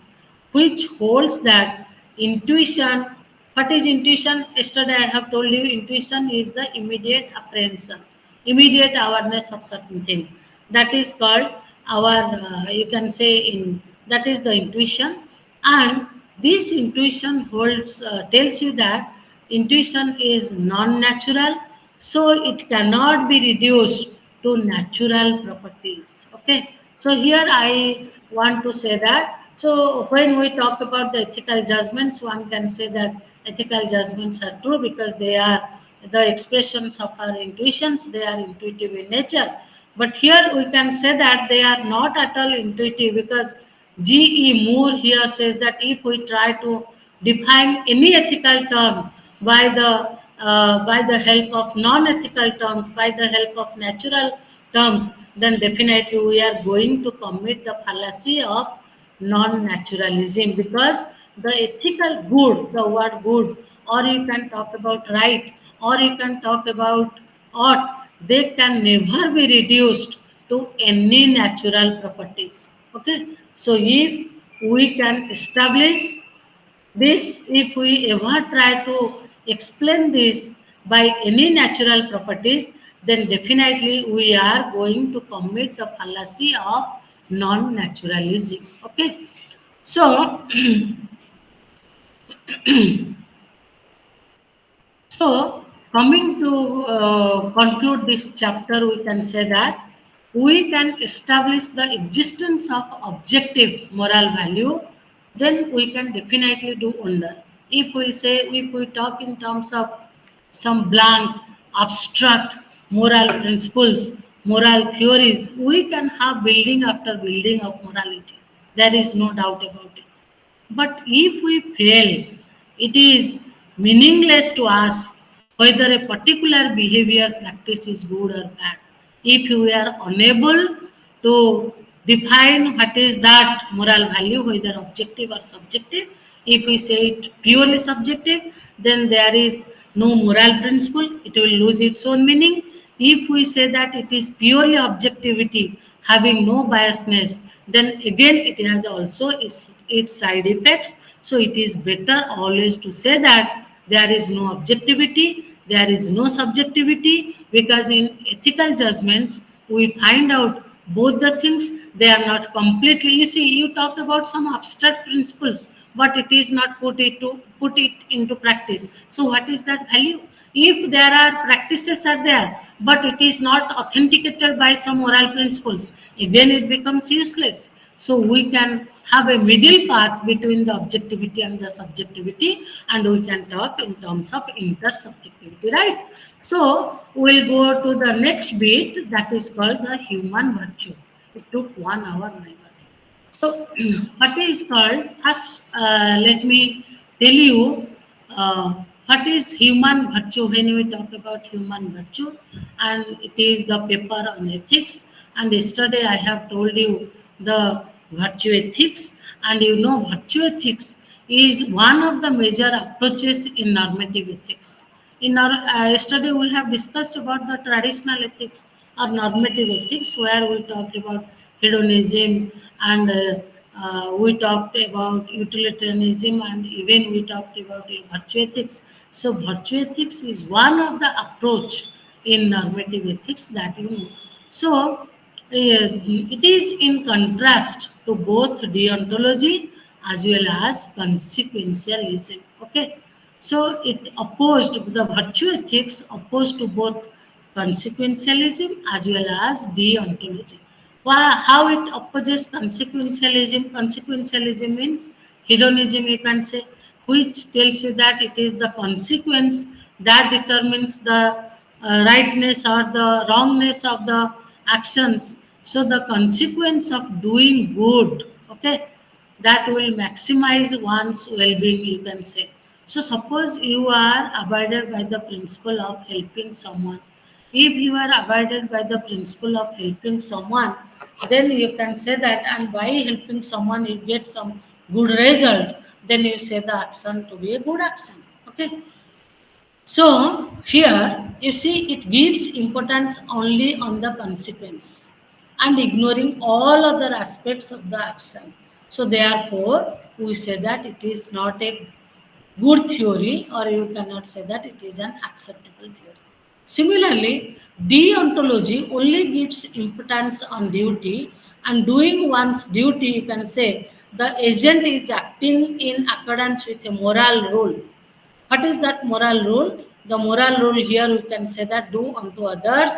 which holds that intuition, what is intuition? Yesterday I have told you intuition is the immediate apprehension, immediate awareness of certain thing. That is called our, you can say in, that is the intuition. And this intuition tells you that intuition is non-natural, so it cannot be reduced to natural properties. Okay, so here I want to say that, so when we talk about the ethical judgments, one can say that ethical judgments are true because they are the expressions of our intuitions, they are intuitive in nature. But here we can say that they are not at all intuitive because G.E. Moore here says that if we try to define any ethical term by the help of non-ethical terms, by the help of natural terms, then definitely we are going to commit the fallacy of non-naturalism because the ethical good, the word good, or you can talk about right, or you can talk about ought, they can never be reduced to any natural properties. Okay, so if we can establish this, if we ever try to explain this, by any natural properties, then definitely we are going to commit the fallacy of non-naturalism. Okay. So, so, coming to conclude this chapter, we can say that we can establish the existence of objective moral value, then we can definitely do wonder. If we talk in terms of some blank, abstract moral principles, moral theories, we can have building after building of morality. There is no doubt about it. But if we fail, it is meaningless to ask whether a particular behavior practice is good or bad. If we are unable to define what is that moral value, whether objective or subjective, if we say it purely subjective, then there is no moral principle, it will lose its own meaning. If we say that it is purely objectivity, having no biasness, then again it has also its side effects. So it is better always to say that there is no objectivity, there is no subjectivity, because in ethical judgments we find out both the things. They are not completely, you see, you talked about some abstract principles, but it is not put it into practice. So what is that value? If there are practices are there, but it is not authenticated by some moral principles, again it becomes useless. So we can have a middle path between the objectivity and the subjectivity, and we can talk in terms of intersubjectivity, right? So we'll go to the next bit, that is called the human virtue. It took 1 hour, my God. So, what is called, as let me tell you, what is human virtue when we talk about human virtue, and it is the paper on ethics. And yesterday I have told you the virtue ethics, and you know, virtue ethics is one of the major approaches in normative ethics. In our yesterday we have discussed about the traditional ethics or normative ethics, where we talked about hedonism, and we talked about utilitarianism, and even we talked about virtue ethics. So virtue ethics is one of the approach in normative ethics that you know. So it is in contrast to both deontology as well as consequentialism. Okay. So it opposed, the virtue ethics opposed to both consequentialism as well as deontology. Why, how it opposes consequentialism? Consequentialism means hedonism, you can say, which tells you that it is the consequence that determines the rightness or the wrongness of the actions. So the consequence of doing good, okay, that will maximize one's well-being, you can say. So suppose you are abided by the principle of helping someone. If you are abided by the principle of helping someone, then you can say that, and by helping someone you get some good result, then you say the action to be a good action. Okay. So here you see it gives importance only on the consequence and ignoring all other aspects of the action. So therefore we say that it is not a good theory, or you cannot say that it is an acceptable theory. Similarly, deontology only gives importance on duty, and doing one's duty, you can say the agent is acting in accordance with a moral rule. What is that moral rule? The moral rule here you can say that do unto others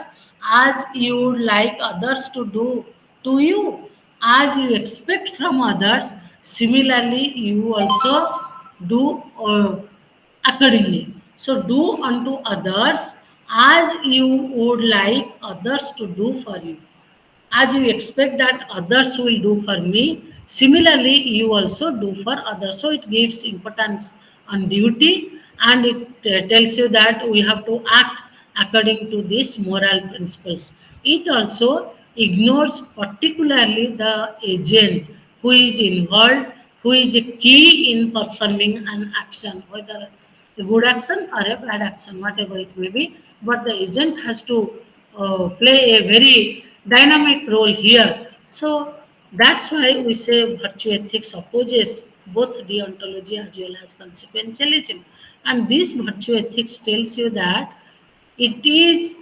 as you would like others to do to you. As you expect from others, similarly you also do accordingly. So do unto others as you would like others to do for you. As you expect that others will do for me, similarly you also do for others. So it gives importance on duty, and it tells you that we have to act according to these moral principles. It also ignores particularly the agent who is involved, who is a key in performing an action, whether a good action or a bad action, whatever it may be. But the agent has to play a very dynamic role here. So that's why we say virtue ethics opposes both deontology as well as consequentialism. And this virtue ethics tells you that it is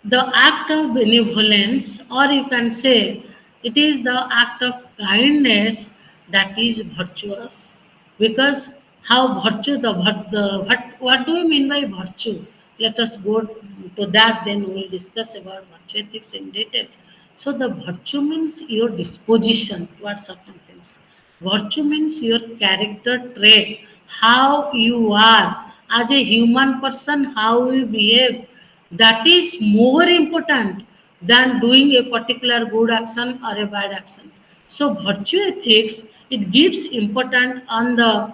the act of benevolence, or you can say it is the act of kindness that is virtuous. Because how virtue, what do we mean by virtue? Let us go to that, then we will discuss about virtue ethics in detail. So, the virtue means your disposition towards certain things. Virtue means your character trait, how you are as a human person, how you behave, that is more important than doing a particular good action or a bad action. So virtue ethics, it gives importance on the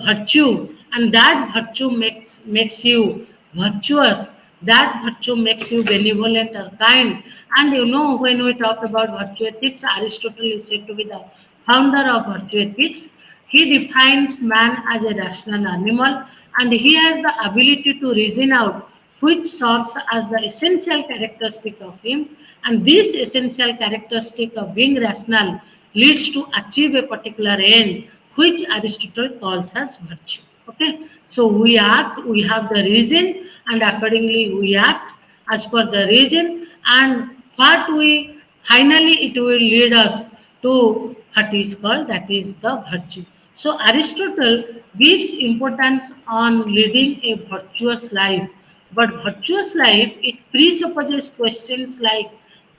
virtue, and that virtue makes you virtuous. That virtue makes you benevolent or kind. And when we talk about virtue ethics, Aristotle is said to be the founder of virtue ethics. He defines man as a rational animal, and he has the ability to reason out, which serves as the essential characteristic of him. And this essential characteristic of being rational leads to achieve a particular end, which Aristotle calls as virtue. Okay, so we act, we have the reason, and accordingly we act as per the reason, and what we finally it will lead us to what is called, that is the virtue. So Aristotle gives importance on leading a virtuous life, but virtuous life, it presupposes questions like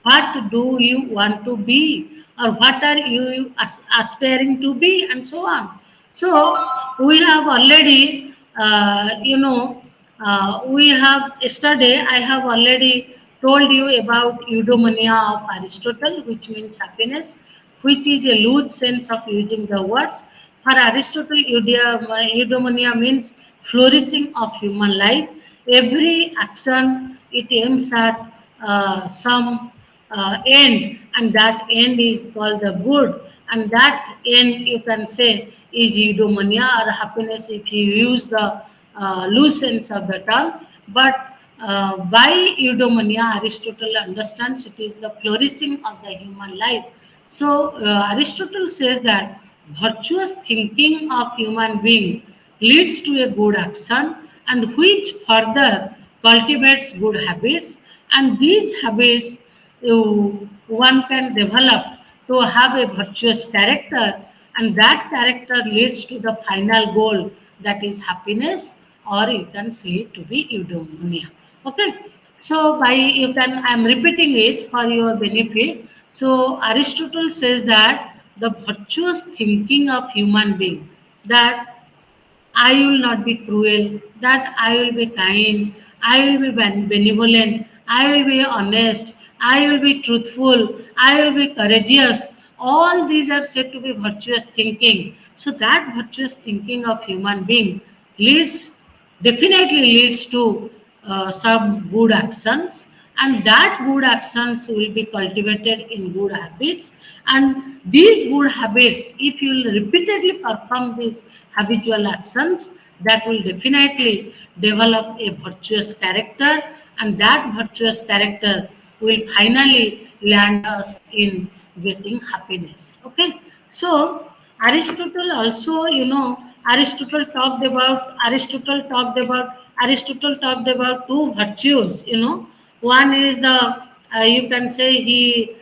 what do you want to be, or what are you aspiring to be, and so on. So we have already, we have yesterday I have already told you about eudaimonia of Aristotle, which means happiness, which is a loose sense of using the words. For Aristotle, eudaimonia means flourishing of human life. Every action, it aims at some end, and that end is called the good, and that end you can say is eudaimonia or happiness if you use the loose sense of the term. But by eudaimonia, Aristotle understands it is the flourishing of the human life. So Aristotle says that virtuous thinking of human being leads to a good action, and which further cultivates good habits, and these habits one can develop to have a virtuous character, and that character leads to the final goal, that is happiness, or you can say it to be eudaimonia. Okay, so by you can, I am repeating it for your benefit. So Aristotle says that the virtuous thinking of human being, that I will not be cruel, that I will be kind, I will be benevolent, I will be honest, I will be truthful, I will be courageous. All these are said to be virtuous thinking. So that virtuous thinking of human being leads, definitely leads to some good actions, and that good actions will be cultivated in good habits, and these good habits, if you will repeatedly perform these habitual actions, that will definitely develop a virtuous character, and that virtuous character will finally land us in getting happiness. Okay, so Aristotle also, Aristotle talked about two virtues. One is the, you can say he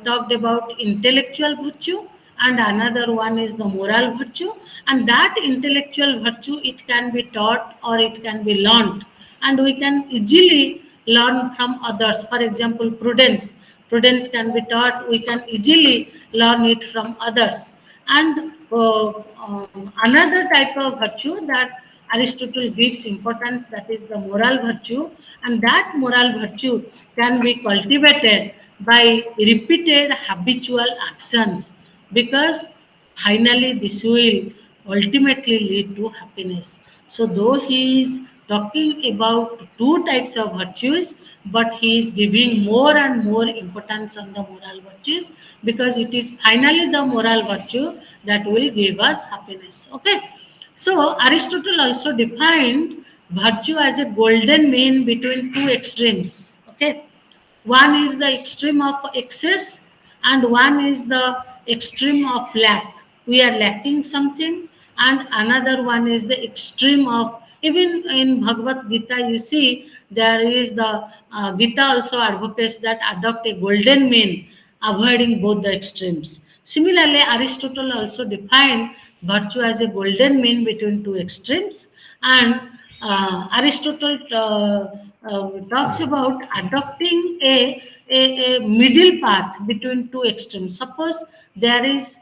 talked about intellectual virtue, and another one is the moral virtue. And that intellectual virtue, it can be taught or it can be learned, and we can easily learn from others. For example, prudence can be taught, we can easily learn it from others. And another type of virtue that Aristotle gives importance, that is the moral virtue, and that moral virtue can be cultivated by repeated habitual actions, because finally this will ultimately lead to happiness. So though he is talking about two types of virtues, but he is giving more and more importance on the moral virtues, because it is finally the moral virtue that will give us happiness. Okay, so Aristotle also defined virtue as a golden mean between two extremes. Okay, one is the extreme of excess, and one is the extreme of lack. We are lacking something, and another one is the extreme of, even in Bhagavad Gita, you see there is the Gita also advocates that adopt a golden mean, avoiding both the extremes. Similarly, Aristotle also defined virtue as a golden mean between two extremes, and Aristotle talks about adopting a middle path between two extremes. Suppose there is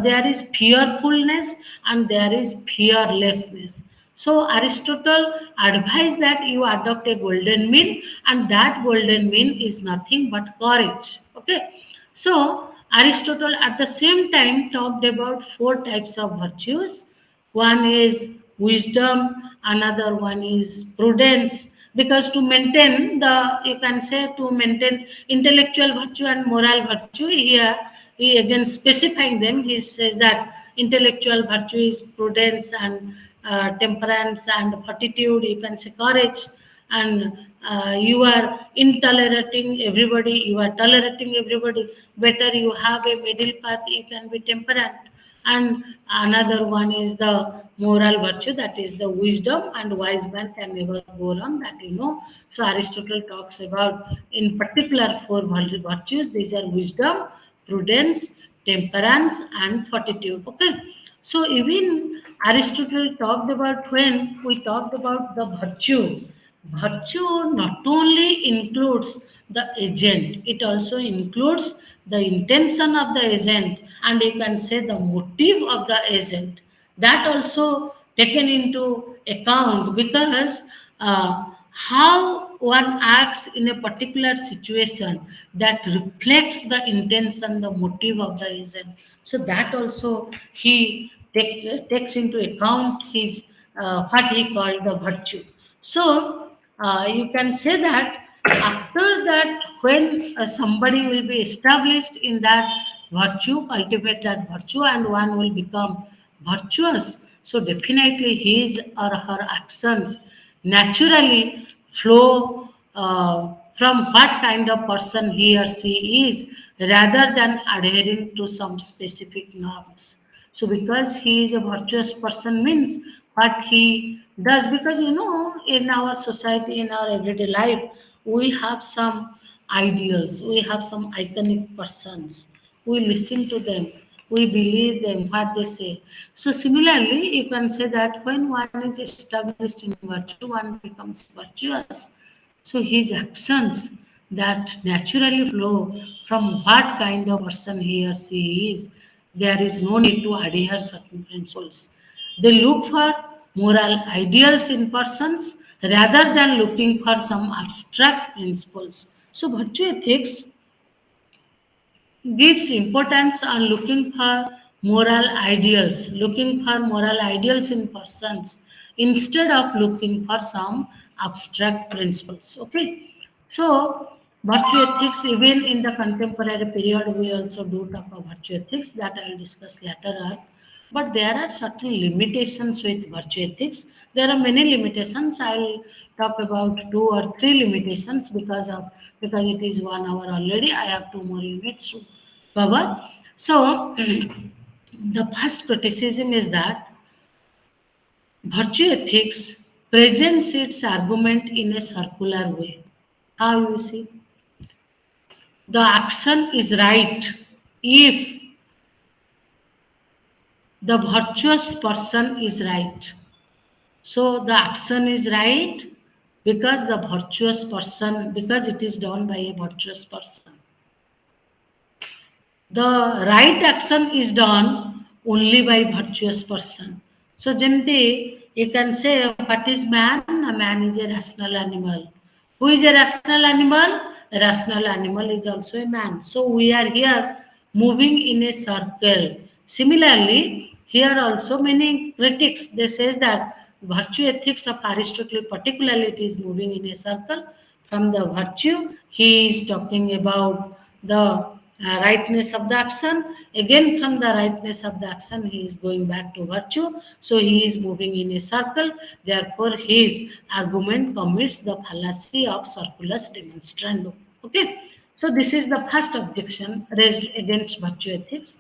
there is fearfulness and there is fearlessness. So Aristotle advised that you adopt a golden mean, and that golden mean is nothing but courage. Okay. So Aristotle at the same time talked about four types of virtues. One is wisdom, another one is prudence. Because to maintain the, you can say, to maintain intellectual virtue and moral virtue, here he again specifying them. He says that intellectual virtue is prudence and temperance and fortitude. You can say courage, and you are intolerating everybody. You are tolerating everybody. Better you have a middle path. You can be temperate, and another one is the moral virtue, that is the wisdom, and wise man can never go wrong, that you know. So Aristotle talks about in particular four virtues. These are wisdom, prudence, temperance, and fortitude. Okay. So even Aristotle talked about, when we talked about the virtue, virtue not only includes the agent, it also includes the intention of the agent, and you can say the motive of the agent. That also taken into account, because how one acts in a particular situation, that reflects the intention, the motive of the agent. So that also he takes into account his what he called the virtue. So you can say that after that, when somebody will be established in that virtue, cultivate that virtue, and one will become virtuous, so definitely his or her actions naturally flow from what kind of person he or she is, rather than adhering to some specific norms. So because he is a virtuous person means what he does, because you know, in our society, in our everyday life, we have some ideals, we have some iconic persons. We listen to them, we believe them, what they say. So similarly, you can say that when one is established in virtue, one becomes virtuous. So his actions that naturally flow from what kind of person he or she is, there is no need to adhere certain principles. They look for moral ideals in persons rather than looking for some abstract principles. So virtue ethics gives importance on looking for moral ideals in persons instead of looking for some abstract principles. Okay, so virtue ethics, even in the contemporary period, we also do talk about virtue ethics that I will discuss later on. But there are certain limitations with virtue ethics. There are many limitations. I will talk about two or three limitations, because it is 1 hour already. I have two more units to cover. So the first criticism is that virtue ethics presents its argument in a circular way. How you see? The action is right if the virtuous person is right. So the action is right because the virtuous person, because it is done by a virtuous person. The right action is done only by virtuous person. So Jimti, you can say, what is man? A man is a rational animal. Who is a rational animal? A rational animal is also a man. So we are here moving in a circle. Similarly, here also many critics, they says that virtue ethics of Aristotle, particularly, it is moving in a circle. From the virtue, he is talking about the rightness of the action. Again, from the rightness of the action, he is going back to virtue. So he is moving in a circle. Therefore, his argument commits the fallacy of circulus demonstrandum. Okay. So this is the first objection raised against virtue ethics.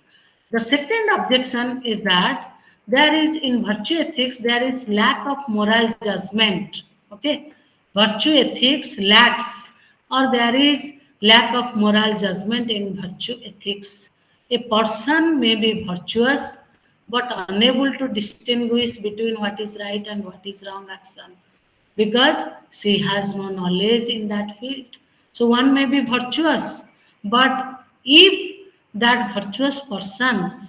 The second objection is that there is in virtue ethics there is lack of moral judgment. Okay, virtue ethics lacks or there is lack of moral judgment in virtue ethics. A person may be virtuous but unable to distinguish between what is right and what is wrong action because she has no knowledge in that field. So one may be virtuous, but if that virtuous person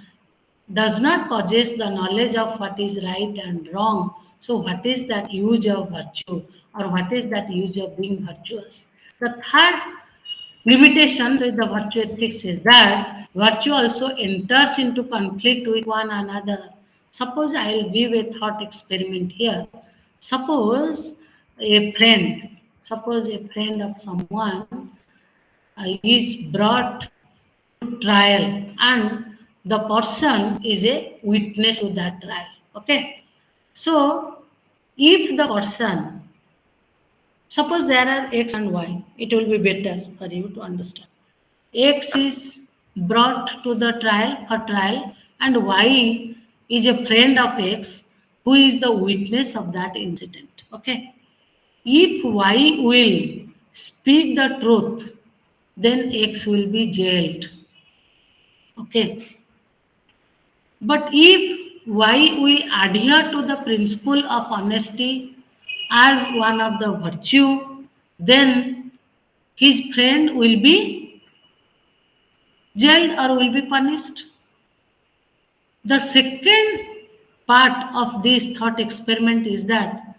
does not possess the knowledge of what is right and wrong, so what is that use of virtue or what is that use of being virtuous? The third limitations with the virtue ethics is that virtue also enters into conflict with one another. Suppose I will give a thought experiment here. Suppose suppose a friend of someone is brought to trial and the person is a witness to that trial. Okay. So if the person, suppose there are X and Y, it will be better for you to understand. X is brought to the trial for trial, and Y is a friend of X who is the witness of that incident. Okay. If Y will speak the truth, then X will be jailed. Okay. But if Y will adhere to the principle of honesty as one of the virtue, then his friend will be jailed or will be punished. The second part of this thought experiment is that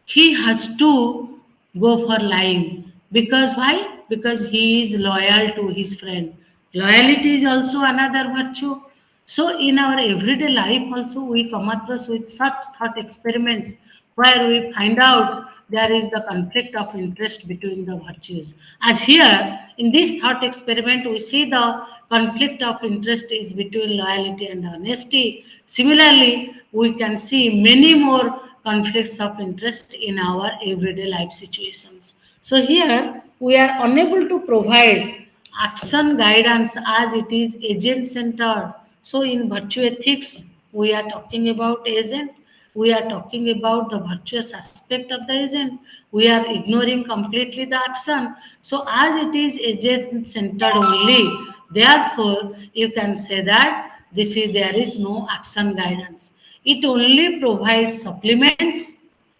he has to go for lying. Because why? Because he is loyal to his friend. Loyalty is also another virtue. So in our everyday life also we come across with such thought experiments where we find out there is the conflict of interest between the virtues. As here in this thought experiment we see the conflict of interest is between loyalty and honesty. Similarly, we can see many more conflicts of interest in our everyday life situations. So here we are unable to provide action guidance as it is agent centered. So in virtue ethics, we are talking about agent. We are talking about the virtuous aspect of the agent. We are ignoring completely the action. So as it is agent centered only, therefore you can say that there is no action guidance. It only provides supplements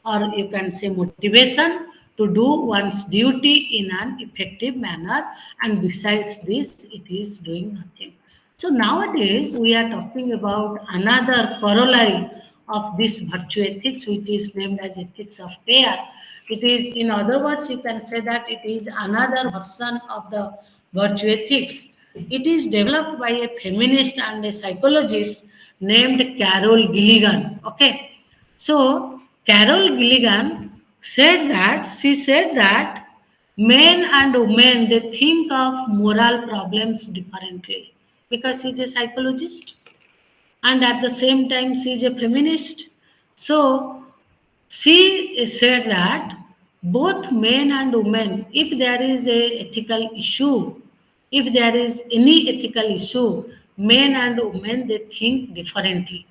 or you can say motivation to do one's duty in an effective manner, and besides this it is doing nothing. So nowadays we are talking about another corollary of this virtue ethics which is named as ethics of care. It is, in other words, you can say that it is another version of the virtue ethics. It is developed by a feminist and a psychologist named Carol Gilligan. Okay. So Carol Gilligan she said that men and women they think of moral problems differently because she's a psychologist and at the same time she is a feminist. So she said that both men and women, if there is a ethical issue, if there is any ethical issue, men and women they think differently.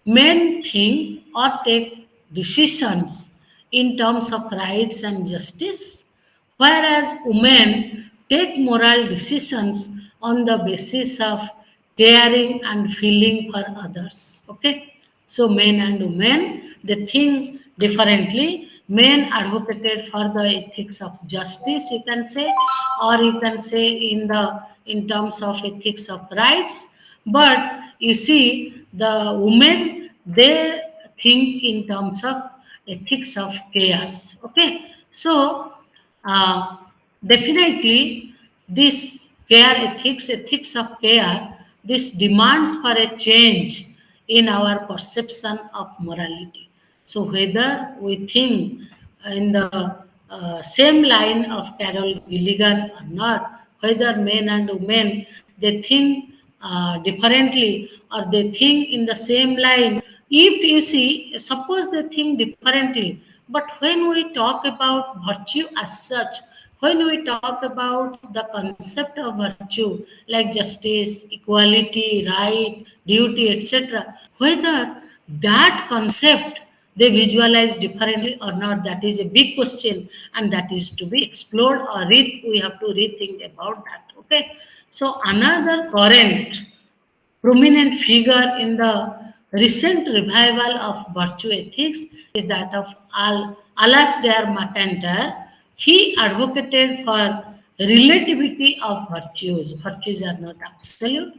Men think or take decisions in terms of rights and justice, whereas women take moral decisions on the basis of caring and feeling for others. Okay, so men and women they think differently. Men advocated for the ethics of justice, you can say, or you can say in terms of ethics of rights. But you see, the women they think in terms of ethics of cares. Okay, so uh, definitely this care ethics, ethics of care, this demands for a change in our perception of morality. So whether we think in the same line of Carol Gilligan or not, whether men and women they think differently or they think in the same line. If you see, suppose they think differently, but when we talk about virtue as such, When we talk about the concept of virtue like justice, equality, right, duty, etc., whether that concept they visualize differently or not, that is a big question, and that is to be explored or we have to rethink about that. Okay, so another current prominent figure in the recent revival of virtue ethics is that of Alasdair MacIntyre. He advocated for relativity of virtues. Virtues are not absolute,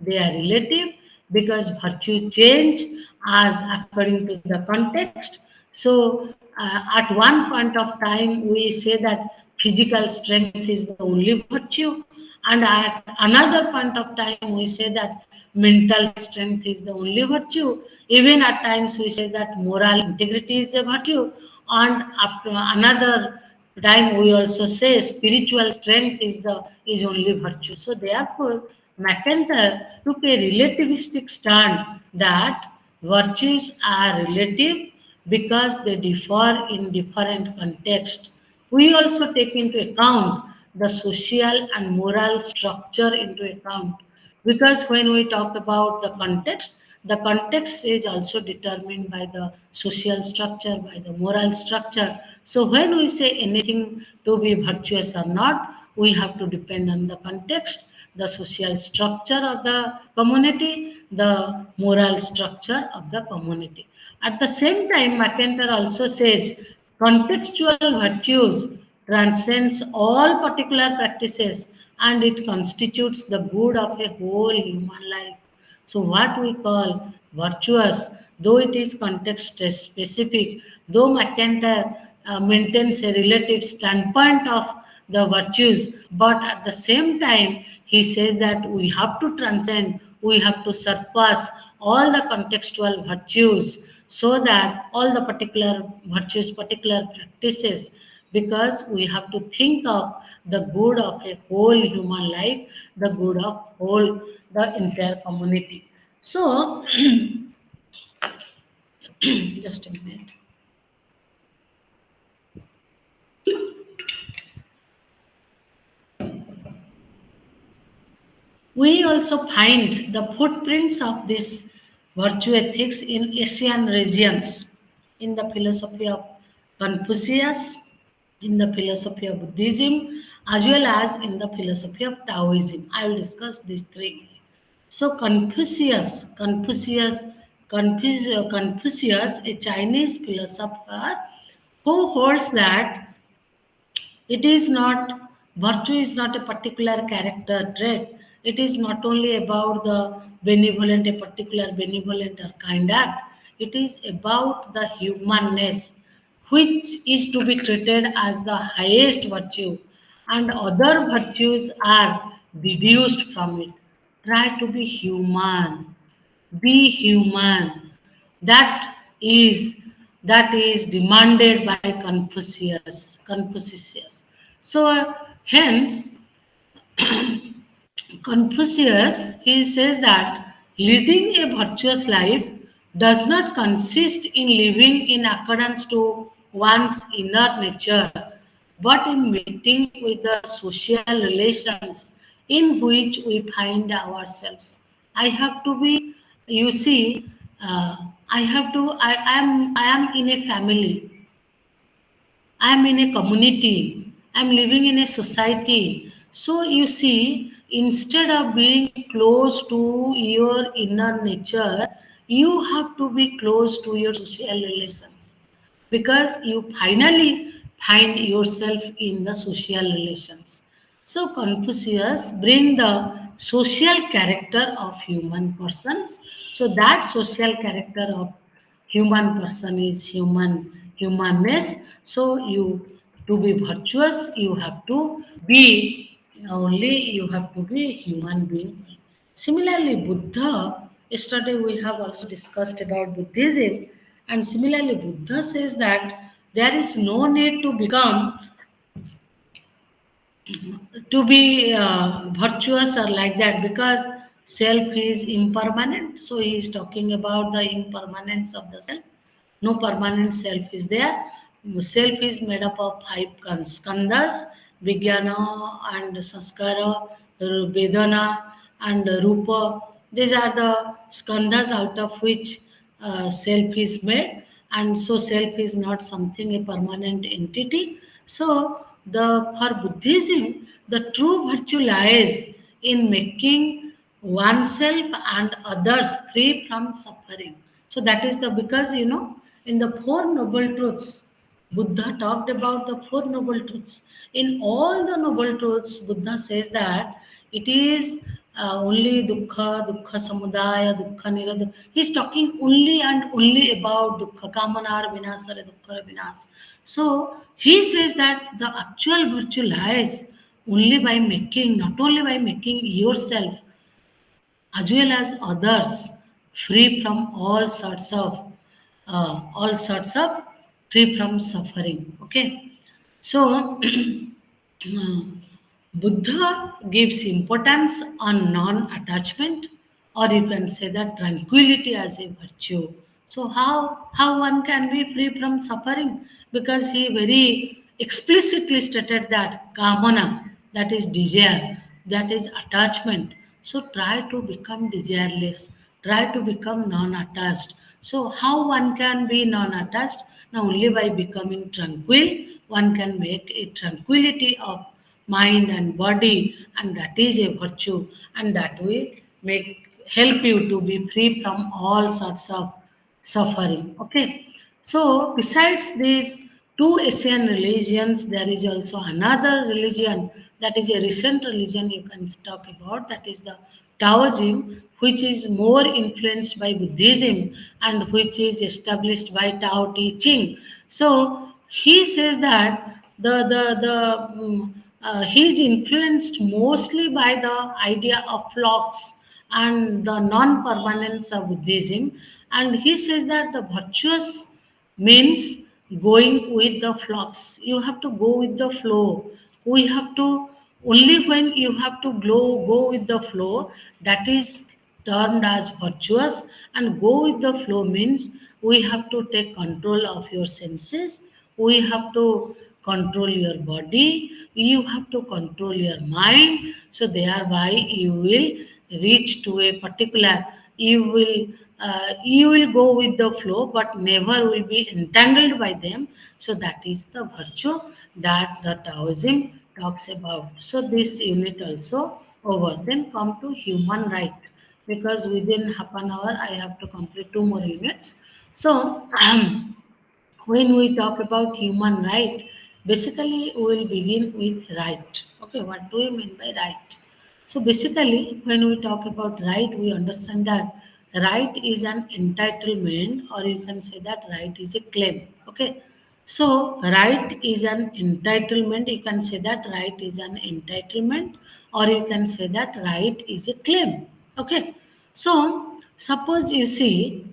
they are relative because virtue change as according to the context. So, at one point of time, we say that physical strength is the only virtue, and at another point of time, we say that mental strength is the only virtue. Even at times, we say that moral integrity is a virtue, and after another time, we also say spiritual strength is only virtue. So, therefore, McIntyre took a relativistic stand that virtues are relative because they differ in different contexts. We also take into account the social and moral structure into account because when we talk about the context is also determined by the social structure, by the moral structure. So when we say anything to be virtuous or not, we have to depend on the context, the social structure of the community, the moral structure of the community. At the same time, McIntyre also says contextual virtues transcends all particular practices and it constitutes the good of a whole human life. So, what we call virtuous, though it is context specific, though McIntyre maintains a relative standpoint of the virtues, but at the same time, he says that we have to transcend, we have to surpass all the contextual virtues so that all the particular virtues, particular practices, because we have to think of the good of a whole human life, the good of whole the entire community. So, just a minute. We also find the footprints of this virtue ethics in Asian regions, in the philosophy of Confucius, in the philosophy of Buddhism, as well as in the philosophy of Taoism. I will discuss these three. So Confucius, a Chinese philosopher who holds that it is not, virtue is not a particular character trait. It is not only about the benevolent, a particular benevolent or kind act. It is about the humanness, which is to be treated as the highest virtue, and other virtues are deduced from it. Try to be human. That is that is demanded by Confucius. So hence Confucius, he says that leading a virtuous life does not consist in living in accordance to one's inner nature, but in meeting with the social relations in which we find ourselves. I have to be, you see, I am in a family, I'm in a community, I'm living in a society. So you see, instead of being close to your inner nature, you have to be close to your social relations because you finally find yourself in the social relations. So Confucius bring the social character of human persons. So that social character of human person is humanness. So you to be virtuous, you have to be you have to be human being. Similarly, Buddha, yesterday we have also discussed about Buddhism, and similarly, Buddha says that there is no need to become to be virtuous or like that because self is impermanent. So he is talking about the impermanence of the self. No permanent self is there. Self is made up of five skandhas, Vijnana and Sanskara, Vedana and Rupa. These are the skandhas out of which self is made, and so self is not something a permanent entity. So the for Buddhism, the true virtue lies in making oneself and others free from suffering. So that is the because in the Four Noble Truths, Buddha talked about the Four Noble Truths. In all the Noble Truths, Buddha says that it is only dukkha samudaya, dukkha nirodha. He's talking only and only about dukkha, kamanar vinasara, dukkha vinas. So he says that the actual virtue lies only by making, not only by making yourself as well as others free from all sorts of free from suffering. Okay, so uh, Buddha gives importance on non-attachment, or you can say that tranquility as a virtue. So how one can be free from suffering? Because he very explicitly stated that kamana, that is desire, that is attachment. So try to become desireless, try to become non-attached. So how one can be non-attached? Now only by becoming tranquil, one can make a tranquility of mind and body, and that is a virtue, and that will make help you to be free from all sorts of suffering. Okay, so besides these two Asian religions, there is also another religion that is a recent religion you can talk about, that is the Taoism, which is more influenced by Buddhism and which is established by Tao Te Ching. So he says that he is influenced mostly by the idea of flocks and the non-permanence of Buddhism, and he says that the virtuous means going with the flux. You have to go with the flow. We have to only when you have to go with the flow, that is termed as virtuous, and go with the flow means we have to take control of your senses, we have to control your body, you have to control your mind, so thereby you will reach to a particular, you will go with the flow but never will be entangled by them. So that is the virtue that the Taoism talks about. So this unit also over. Then come to human right, because within half an hour I have to complete two more units. So when we talk about human right, basically we will begin with right. Okay, what do we mean by right? So basically, when we talk about right, we understand that right is an entitlement, or you can say that right is a claim. Okay, so right is an entitlement. You can say that right is an entitlement, or you can say that right is a claim. Okay, so suppose you see,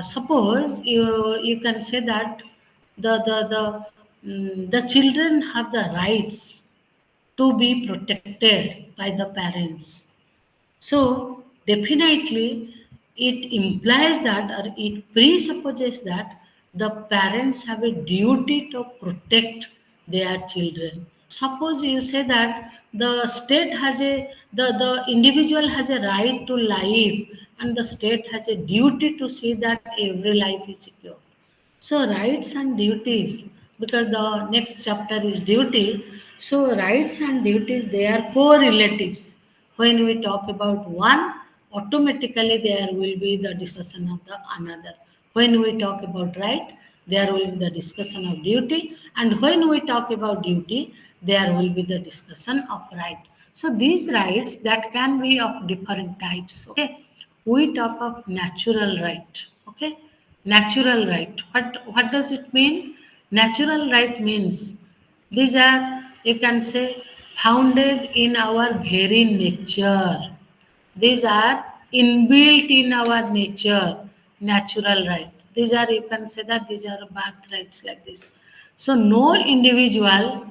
suppose you can say that the children have the rights to be protected by the parents. So definitely it implies that, or it presupposes that the parents have a duty to protect their children. Suppose you say that the state has the individual has a right to life, and the state has a duty to see that every life is secure. So rights and duties, because the next chapter is duty. So rights and duties, they are correlatives. When we talk about one, automatically there will be the discussion of the another. When we talk about right, there will be the discussion of duty, and when we talk about duty, there will be the discussion of right. So these rights that can be of different types. Okay, we talk of natural right. Okay, natural right. What does it mean? Natural right means these are, you can say, founded in our very nature. These are inbuilt in our nature, natural right. These are, you can say that these are birth rights like this. So no individual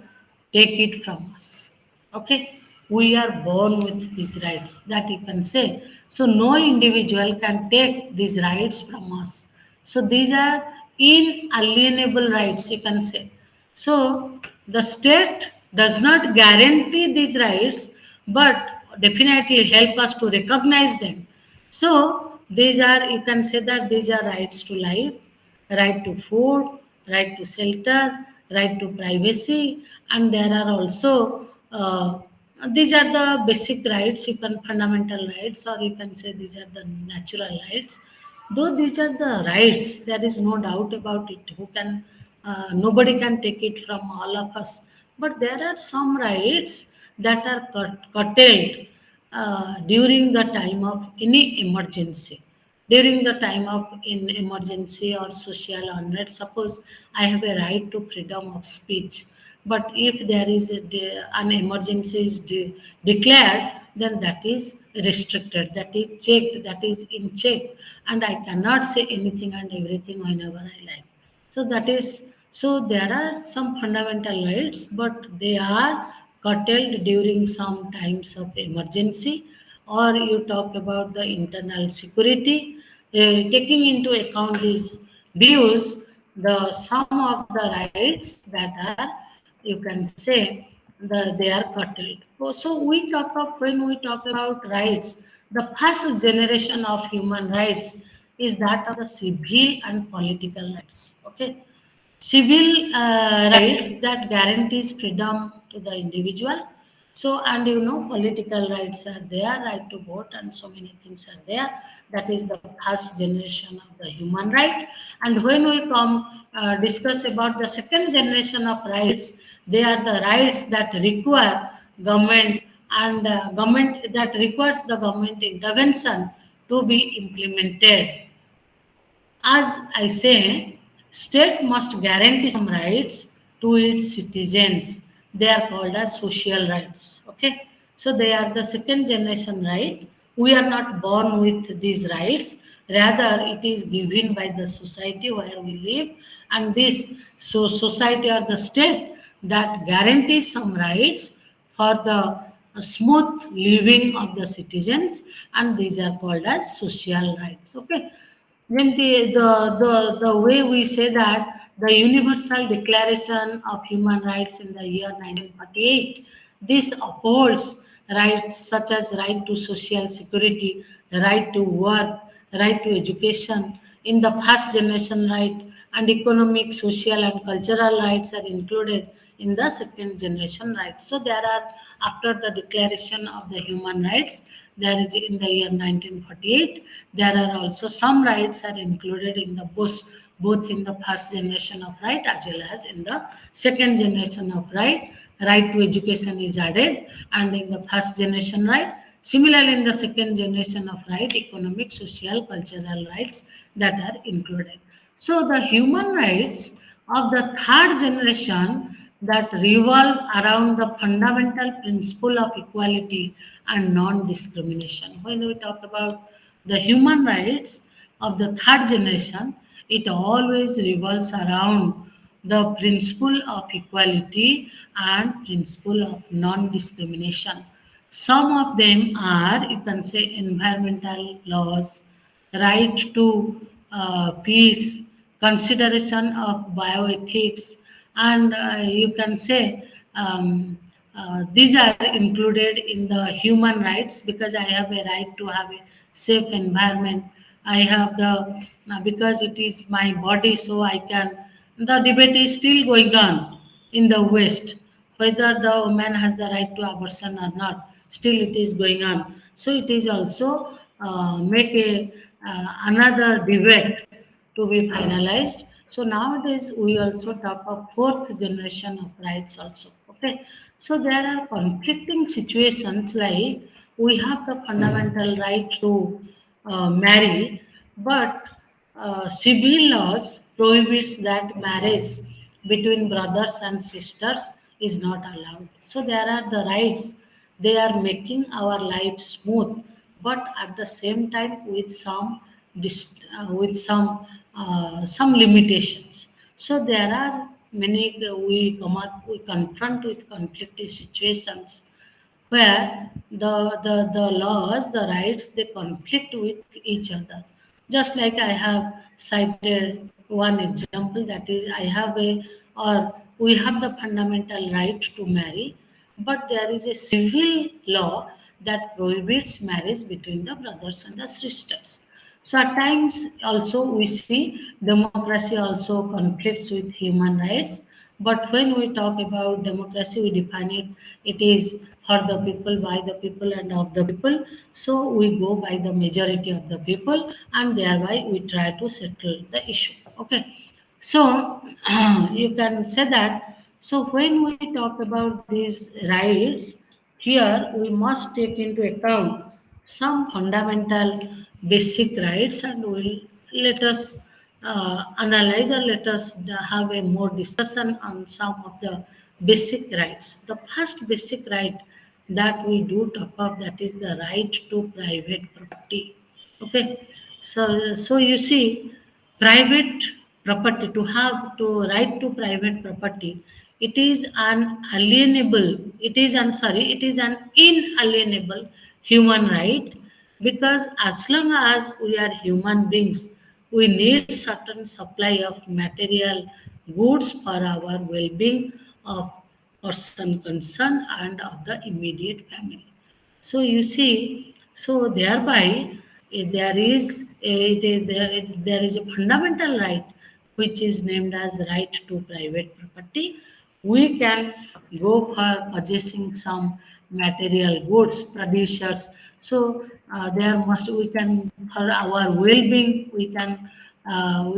take it from us. Okay, we are born with these rights, that you can say. So no individual can take these rights from us. So these are inalienable rights, you can say. So the state does not guarantee these rights, but definitely help us to recognize them. So these are, you can say that these are rights to life, right to food, right to shelter, right to privacy, and there are also these are the basic rights, you can fundamental rights, or you can say these are the natural rights. Though these are the rights, there is no doubt about it. Who can, nobody can take it from all of us. But there are some rights that are curtailed during the time of any emergency. During the time of in emergency or social unrest, suppose I have a right to freedom of speech, but if there is an emergency is declared, then that is restricted, that is checked, that is in check, and I cannot say anything and everything whenever I like. So that is, so there are some fundamental rights, but they are curtailed during some times of emergency, or you talk about the internal security, taking into account these views, the some of the rights that are, you can say, they are curtailed. So we talk of, when we talk about rights, the first generation of human rights is that of the civil and political rights. Okay, civil rights that guarantees freedom to the individual. So, and you know, political rights are there, right to vote, and so many things are there. That is the first generation of the human right. And when we come discuss about the second generation of rights, they are the rights that require government, and government that requires the government intervention to be implemented. As I say, state must guarantee some rights to its citizens. They are called as social rights. Okay, so they are the second generation right. We are not born with these rights. Rather, it is given by the society where we live, and this so society or the state that guarantees some rights for the smooth living of the citizens, and these are called as social rights. Okay, then the way we say that the Universal Declaration of Human Rights in the year 1948, this upholds rights such as right to social security, right to work, right to education in the first generation right, and economic, social, and cultural rights are included in the second generation rights. So there are, after the declaration of the human rights, there is in the year 1948, there are also some rights are included in the both in the first generation of right as well as in the second generation of right. Right to education is added, and in the first generation right. Similarly, in the second generation of right, economic, social, cultural rights that are included. So the human rights of the third generation that revolve around the fundamental principle of equality and non-discrimination. When we talk about the human rights of the third generation, it always revolves around the principle of equality and principle of non-discrimination. Some of them are, you can say, environmental laws, right to peace, consideration of bioethics, and you can say these are included in the human rights, because I have a right to have a safe environment. I have the, because it is my body, so I can. The debate is still going on in the West whether the woman has the right to abortion or not. Still, it is going on. So it is also make a another debate to be finalized. So nowadays we also talk of fourth generation of rights also. Okay, so there are conflicting situations, like we have the fundamental right to marry, but civil laws prohibits that marriage between brothers and sisters is not allowed. So there are the rights, they are making our life smooth, but at the same time with with some limitations. So there are many, we confront with conflicting situations where the laws, the rights, they conflict with each other. Just like I have cited one example, that is, I have a, or we have the fundamental right to marry, but there is a civil law that prohibits marriage between the brothers and the sisters. So at times also we see democracy also conflicts with human rights. But when we talk about democracy, we define it, it is for the people, by the people, and of the people. So we go by the majority of the people, and thereby we try to settle the issue. Okay. So you can say that. So when we talk about these rights, here we must take into account some fundamental basic rights, and we'll let us analyze, or let us have a more discussion on some of the basic rights. The first basic right that we do talk of, that is the right to private property. Okay, so you see, private property, to have to right to private property, it is unalienable. It is, I'm sorry, it is an inalienable human right, because as long as we are human beings, we need certain supply of material goods for our well-being of person concerned and of the immediate family. So you see, so thereby there is there is a fundamental right which is named as right to private property. We can go for purchasing some material goods, producers. So there must, we can, for our well-being, we can um,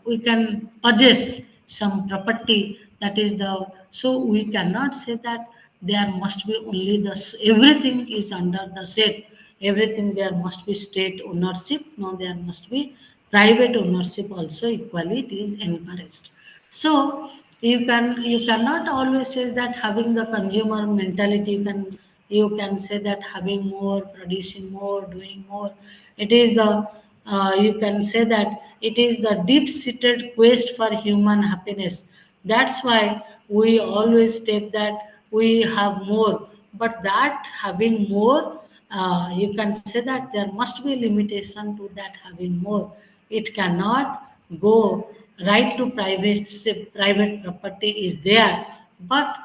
we can possess some property, that is the, so we cannot say that there must be only the everything is under the state, everything there must be state ownership. No, there must be private ownership also, equally it is encouraged. So you cannot always say that having the consumer mentality, you can say that having more, producing more, doing more, it is the you can say that it is the deep seated quest for human happiness. That's why we always take that we have more, but that having more, you can say that there must be limitation to that having more. It cannot go, right to private property is there, but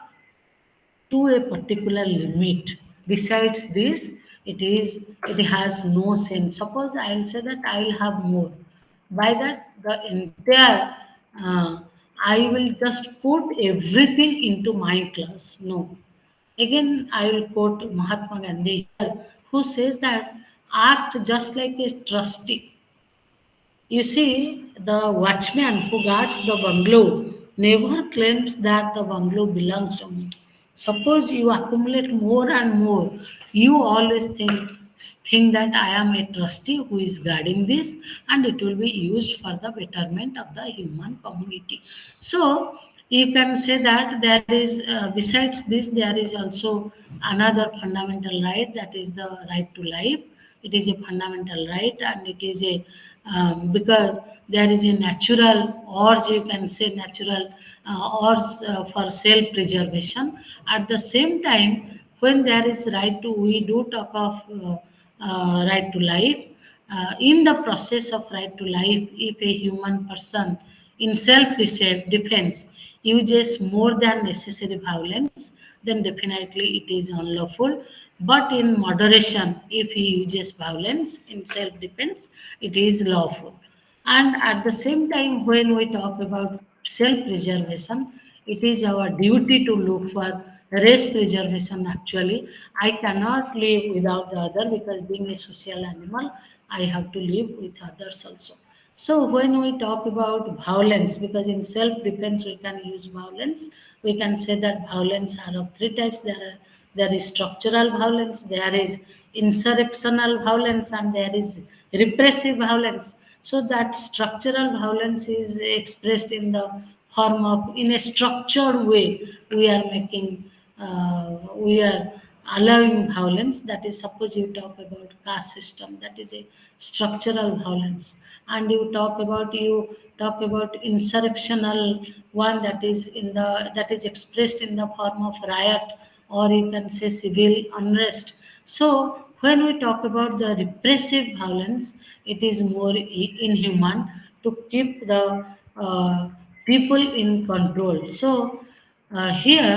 to a particular limit. Besides this, it has no sense. Suppose I will say that I will have more. By that, the entire I will just put everything into my class. No. Again, I will quote Mahatma Gandhi here, who says that act just like a trustee. You see, the watchman who guards the bungalow never claims that the bungalow belongs to me. Suppose you accumulate more and more, you always think that I am a trustee who is guarding this, and it will be used for the betterment of the human community. So you can say that there is, besides this, there is also another fundamental right, that is the right to life. It is a fundamental right, and it is a because there is a natural urge, you can say natural urge for self preservation. At the same time, when there is right to, we do talk of right to life. In the process of right to life, if a human person in self defense uses more than necessary violence, then definitely it is unlawful. But in moderation, if he uses violence in self defense, it is lawful. And at the same time, when we talk about self preservation, it is our duty to look for race preservation. Actually, I cannot live without the other, because being a social animal, I have to live with others also. So when we talk about violence, because in self-defense we can use violence, we can say that violence are of three types. There is structural violence, there is insurrectional violence, and there is repressive violence. So that structural violence is expressed in the form of, in a structured way, we are making, we are allowing violence. That is, suppose you talk about caste system, that is a structural violence. And you talk about insurrectional one, that is in the, that is expressed in the form of riot, or you can say civil unrest. So when we talk about the repressive violence, it is more inhuman to keep the people in control. So here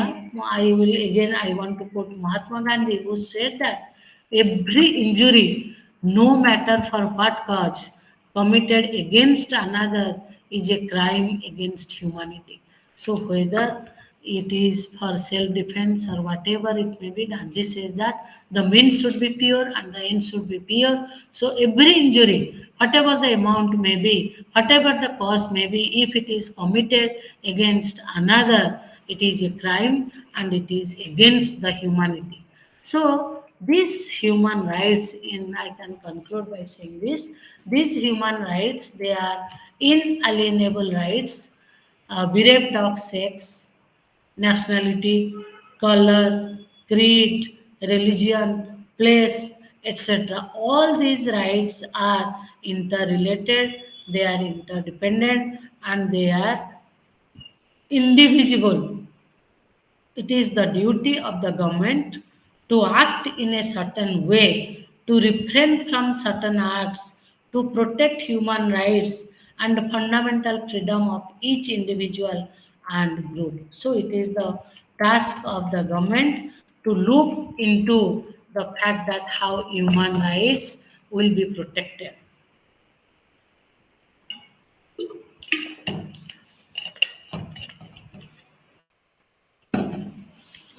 I want to quote Mahatma Gandhi, who said that every injury, no matter for what cause, committed against another is a crime against humanity. So whether it is for self-defense or whatever it may be, Gandhi says that the means should be pure and the end should be pure. So every injury, whatever the amount may be, whatever the cause may be, if it is committed against another, it is a crime and it is against the humanity. So these human rights, in I can conclude by saying this, these human rights, they are inalienable rights, bereft of sex, nationality, color, creed, religion, place, etc. All these rights are interrelated, they are interdependent, and they are indivisible. It is the duty of the government to act in a certain way, to refrain from certain acts, to protect human rights and the fundamental freedom of each individual and group. So it is the task of the government to look into the fact that how human rights will be protected.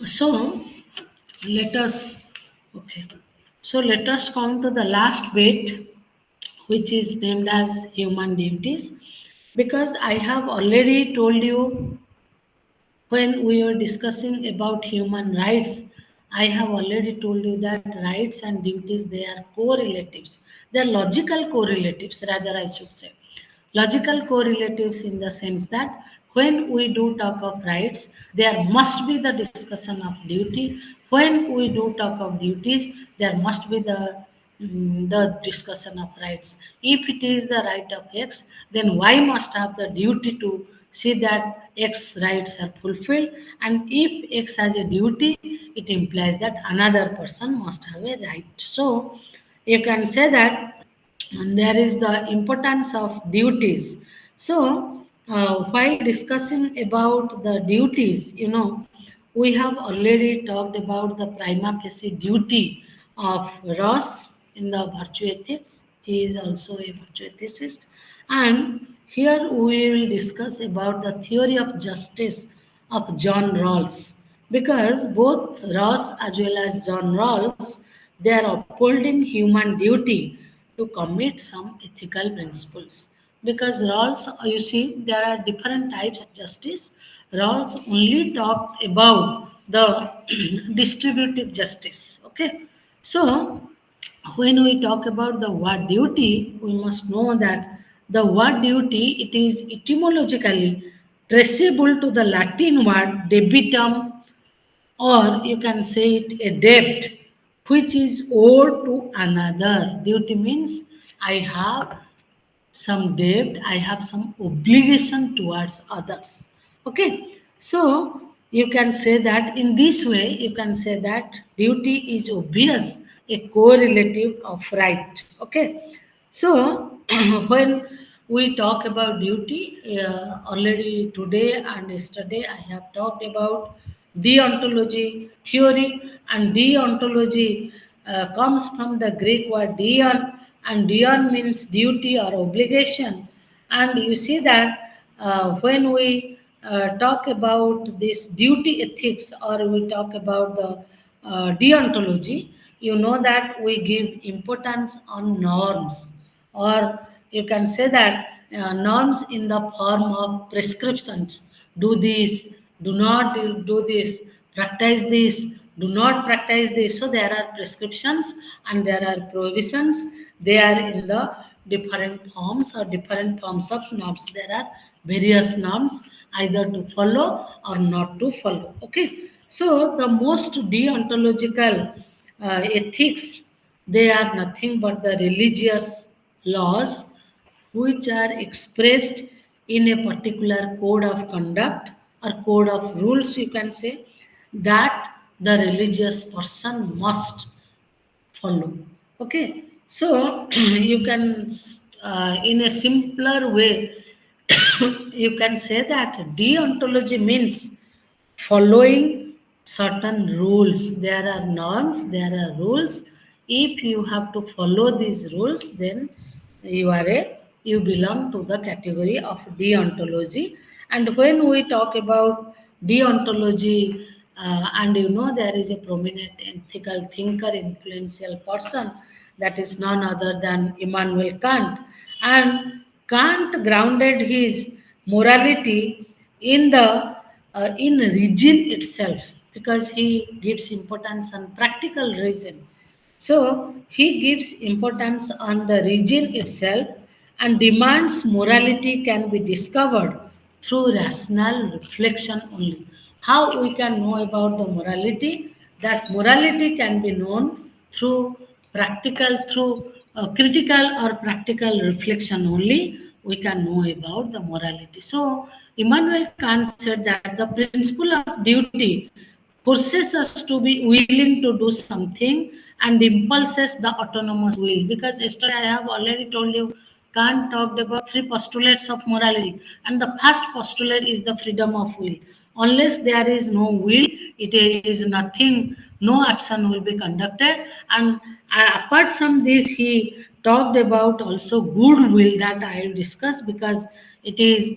So let us okay. So let us come to the last bit, which is named as human duties, because I have already told you when we were discussing about human rights, I have already told you that rights and duties, they are correlatives. They are logical correlatives, rather I should say. Logical correlatives in the sense that when we do talk of rights, there must be the discussion of duty. When we do talk of duties, there must be the discussion of rights. If it is the right of X, then Y must have the duty to see that X rights are fulfilled. And if X has a duty, it implies that another person must have a right. So you can say that and there is the importance of duties. So, while discussing about the duties, we have already talked about the prima facie duty of Ross in the virtue ethics. He is also a virtue ethicist. And here we will discuss about the theory of justice of John Rawls, because both Ross as well as John Rawls, they are upholding human duty to commit some ethical principles. Because Rawls, you see, there are different types of justice. Rawls only talked about the distributive justice. Okay, so when we talk about the word duty, we must know that the word duty, it is etymologically traceable to the Latin word debitum, or you can say it a debt which is owed to another. Duty means I have some debt, I have some obligation towards others. Okay, so you can say that in this way, you can say that duty is obvious, a correlative of right. Okay, so when we talk about duty, already today and yesterday, I have talked about deontology theory, and deontology comes from the Greek word deon, and deon means duty or obligation. And you see that when we talk about this duty ethics, or we talk about the deontology, you know that we give importance on norms, or you can say that norms in the form of prescriptions. Do this, do not do this, practice this, do not practice this. So there are prescriptions and there are prohibitions. They are in the different forms or different forms of norms. There are various norms either to follow or not to follow. Okay. So the most deontological ethics, they are nothing but the religious laws which are expressed in a particular code of conduct or code of rules, you can say, that the religious person must follow. Okay, so you can, in a simpler way, You can say that deontology means following certain rules. There are norms, there are rules. If you have to follow these rules, then you belong to the category of deontology. And when we talk about deontology, and there is a prominent ethical thinker, influential person, that is none other than Immanuel Kant. And Kant grounded his morality in the in region itself, because he gives importance on practical reason. So he gives importance on the region itself and demands morality can be discovered through rational reflection only. How we can know about the morality? That morality can be known through through critical or practical reflection only. We can know about the morality. So Immanuel Kant said that the principle of duty forces us to be willing to do something and impulses the autonomous will. Because yesterday I have already told you, Kant talked about three postulates of morality, and the first postulate is the freedom of will. Unless there is no will, it is nothing, no action will be conducted. And apart from this, he talked about also good will, that I will discuss, because it is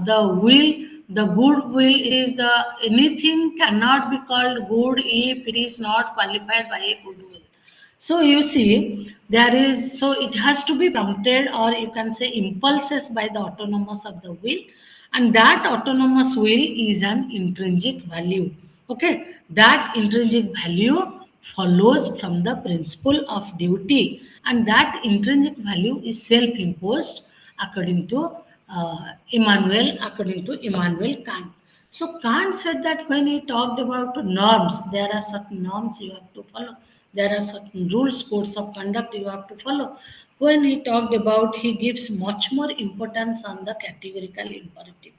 the will, the good will is the anything cannot be called good if it is not qualified by a good will. So you see, so it has to be prompted, or you can say impulses by the autonomous of the will, and that autonomous will is an intrinsic value. Okay, that intrinsic value follows from the principle of duty, and that intrinsic value is self-imposed according to according to Immanuel Kant. So Kant said that when he talked about norms, there are certain norms you have to follow. There are certain rules, codes of conduct you have to follow. When he talked about, he gives much more importance on the categorical imperative.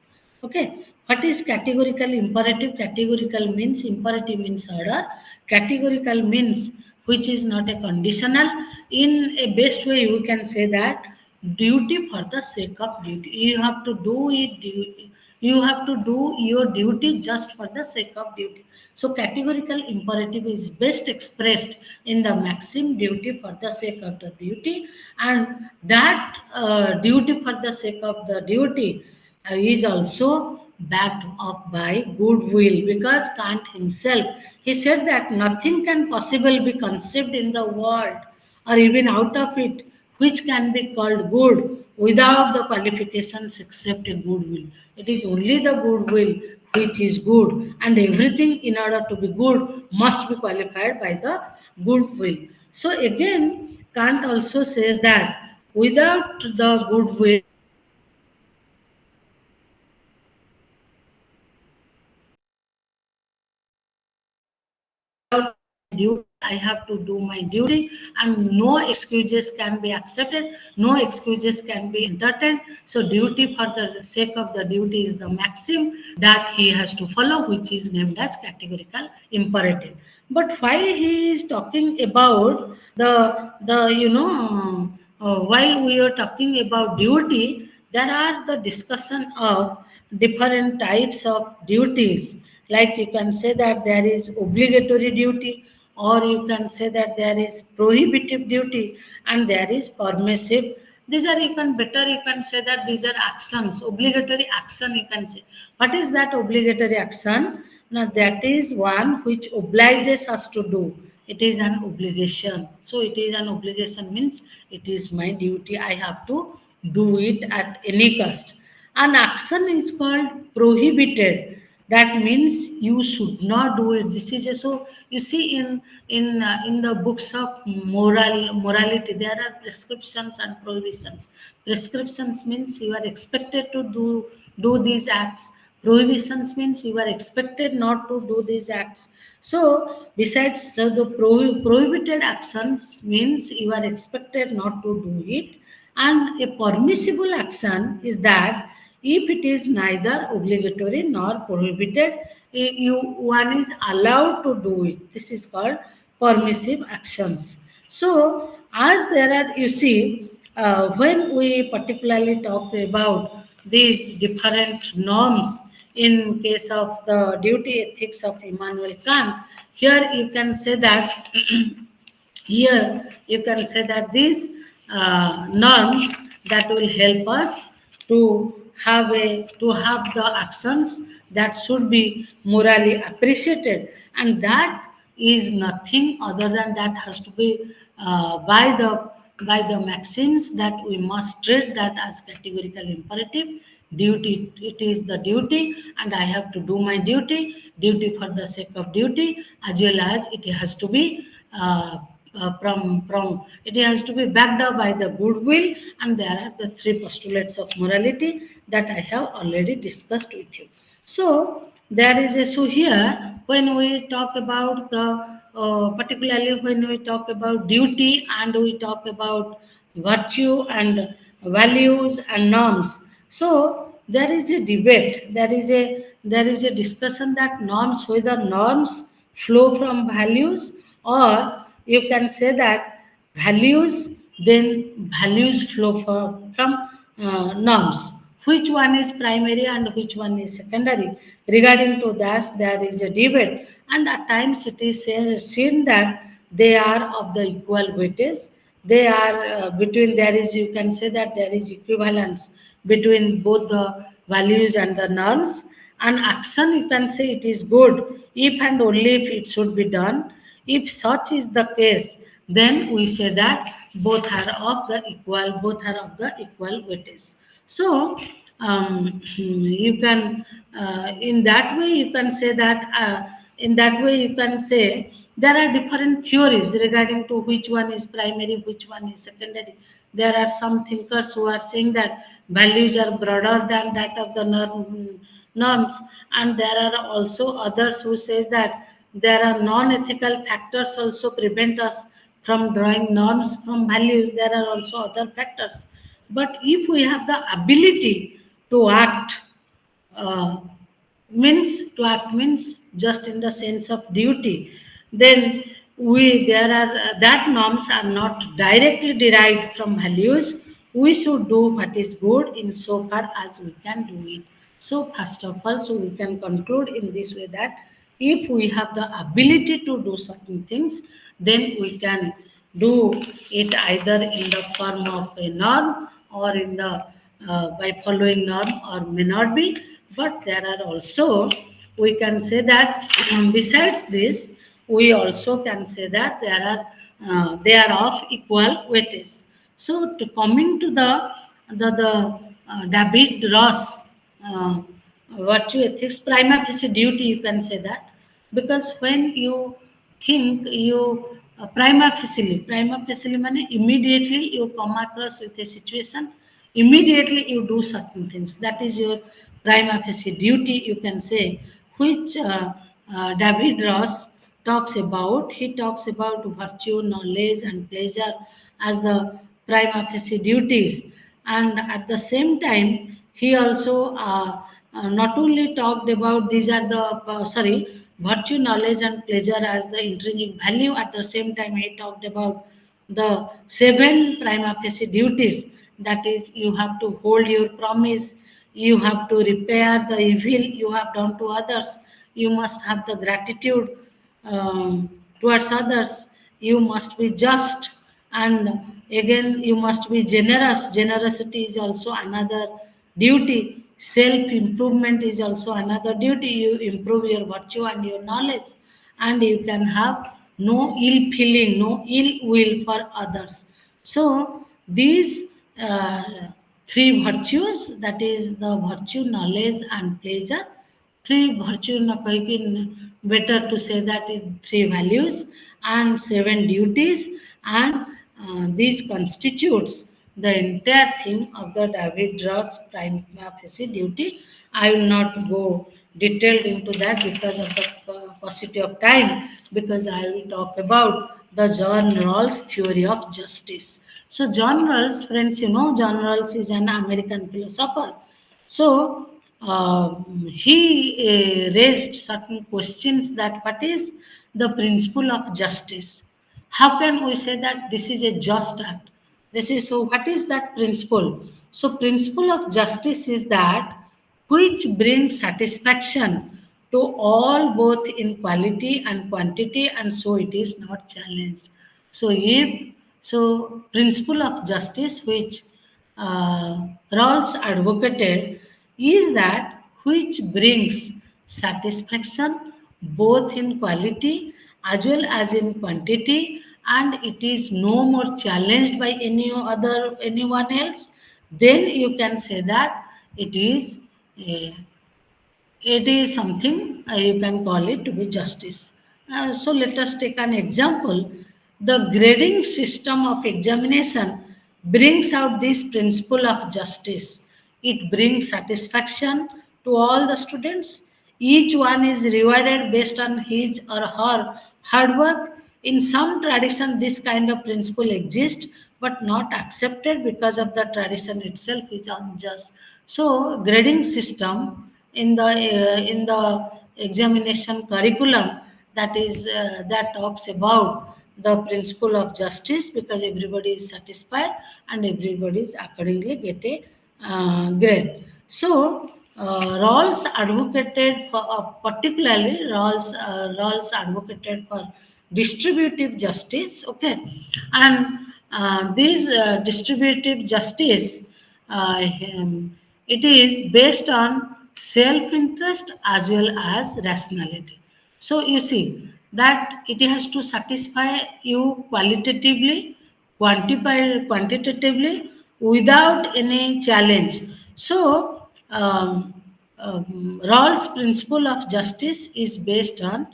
Okay, what is categorical imperative? Categorical means imperative means order. Categorical means which is not a conditional. In a best way, you can say that duty for the sake of duty. You have to do it. You have to do your duty just for the sake of duty. So categorical imperative is best expressed in the maxim duty for the sake of the duty, and that duty for the sake of the duty is also backed up by goodwill, because Kant himself, he said that nothing can possibly be conceived in the world or even out of it which can be called good without the qualifications except a goodwill. It is only the goodwill which is good, and everything in order to be good must be qualified by the goodwill. So again, Kant also says that without the goodwill, duty, I have to do my duty, and no excuses can be accepted, no excuses can be entertained. So duty for the sake of the duty is the maxim that he has to follow, which is named as categorical imperative. But while he is talking about while we are talking about duty, there are the discussion of different types of duties. Like you can say that there is obligatory duty, or you can say that there is prohibitive duty, and there is permissive. These are, you can better, you can say that these are actions, obligatory action, you can say. What is that obligatory action? Now that is one which obliges us to do. It is an obligation. So it is an obligation means it is my duty. I have to do it at any cost. An action is called prohibited. That means you should not do it. This is a, so you see in the books of morality, there are prescriptions and prohibitions. Prescriptions means you are expected to do these acts. Prohibitions means you are expected not to do these acts. So besides, so the prohibited actions means you are expected not to do it, and a permissible action is that if it is neither obligatory nor prohibited, one is allowed to do it. This is called permissive actions. So, as there are, you see, when we particularly talk about these different norms in case of the duty ethics of Immanuel Kant. Here you can say that here you can say that these norms that will help us to have the actions that should be morally appreciated, and that is nothing other than that has to be by the maxims that we must treat that as categorical imperative. Duty, it is the duty, and I have to do my duty for the sake of duty, as well as it has to be from it has to be backed up by the goodwill, and there are the three postulates of morality that I have already discussed with you. So there is a so here when we talk about the particularly when we talk about duty and we talk about virtue and values and norms. So there is a debate, there is a discussion that norms, whether norms flow from values, or you can say that values, then values flow from norms. Which one is primary and which one is secondary? Regarding to that, there is a debate, and at times it is seen that they are of the equal weightage. They are between, there is, you can say that there is equivalence between both the values and the norms. And action, you can say it is good if and only if it should be done. If such is the case, then we say that both are of the equal weightage. So you can in that way you can say that in that way you can say there are different theories regarding to which one is primary, which one is secondary. There are some thinkers who are saying that values are broader than that of the norms, and there are also others who says that there are non-ethical factors also prevent us from drawing norms from values. There are also other factors, but if we have the ability to act, uh, means just in the sense of duty, then we there are that norms are not directly derived from values. We should do what is good in so far as we can do it. So first of all, so we can conclude in this way that if we have the ability to do certain things, then we can do it either in the form of a norm or in the by following norm, or may not be. But there are also, we can say that besides this, we also can say that there are they are of equal weightage. So to coming to the David Ross uh, virtue ethics, prima facie duty, you can say that, because when you think you prima facie means immediately you come across with a situation, immediately you do certain things. That is your prima facie duty, you can say, which David Ross talks about. He talks about virtue, knowledge, and pleasure as the prima facie duties, and at the same time, he also not only talked about these are the virtue, knowledge, and pleasure as the intrinsic value. At the same time, he talked about the seven prima facie duties. That is, you have to hold your promise, you have to repair the evil you have done to others, you must have the gratitude towards others, you must be just, and again you must be generous. Generosity is also another duty. Self improvement is also another duty. You improve your virtue and your knowledge, and you can have no ill feeling, no ill will for others. So these uh, three virtues, that is the virtue, knowledge, and pleasure, three virtue na kahi better to say that is three values and seven duties, and these constitutes the entire thing of the David Ross prima facie duty. I will not go detailed into that because of the paucity of time, because I will talk about the John Rawls theory of justice. So John Rawls, friends, you know John Rawls is an American philosopher. So he raised certain questions that what is the principle of justice? How can we say that this is a just act? This is so. What is that principle? So principle of justice is that which brings satisfaction to all both in quality and quantity, and so it is not challenged. So if so principle of justice which Rawls advocated is that which brings satisfaction both in quality as well as in quantity, and it is no more challenged by anyone else, then you can say that it is a it is something you can call it to be justice. So let us take an example. The grading system of examination brings out this principle of justice. It brings satisfaction to all the students. Each one is rewarded based on his or her hard work. In some tradition, this kind of principle exists, but not accepted because of the tradition itself is unjust. So, grading system in the examination curriculum, that talks about the principle of justice, because everybody is satisfied and everybody is accordingly get a grade. So Rawls advocated for particularly Rawls advocated for distributive justice. Okay, and this distributive justice, it is based on self-interest as well as rationality. So you see that it has to satisfy you qualitatively, quantitatively, without any challenge. So Rawls' principle of justice is based on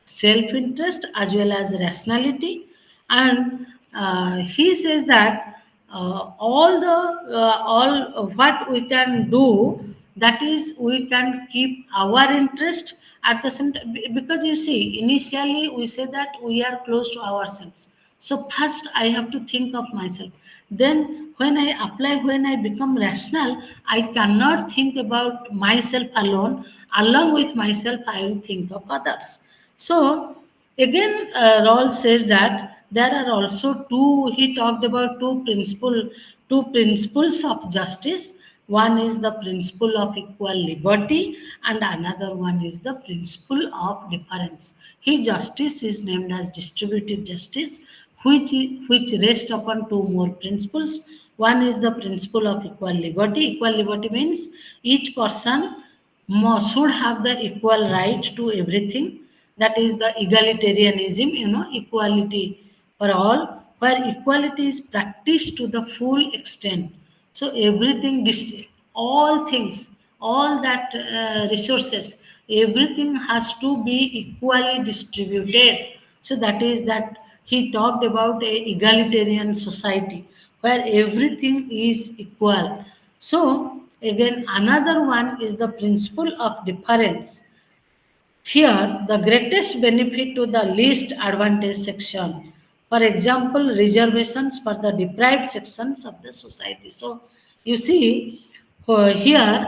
self-interest as well as rationality, and he says that all what we can do, that is we can keep our interest at the same time, because you see initially we say that we are close to ourselves. So first I have to think of myself, then when I apply, when I become rational, I cannot think about myself alone. Along with myself I will think of others. So again, Rawls says that there are also he talked about two principles of justice. One is the principle of equal liberty, and another one is the principle of difference. His justice is named as distributive justice, which rests upon two more principles. One is the principle of equal liberty. Equal liberty means each person should have the equal right to everything. That is the egalitarianism, equality for all, where equality is practiced to the full extent. So everything, all things, all that resources, everything has to be equally distributed. So that is that he talked about a egalitarian society where everything is equal. So again, another one is the principle of difference. Here, the greatest benefit to the least advantaged section. For example, reservations for the deprived sections of the society. So, you see, here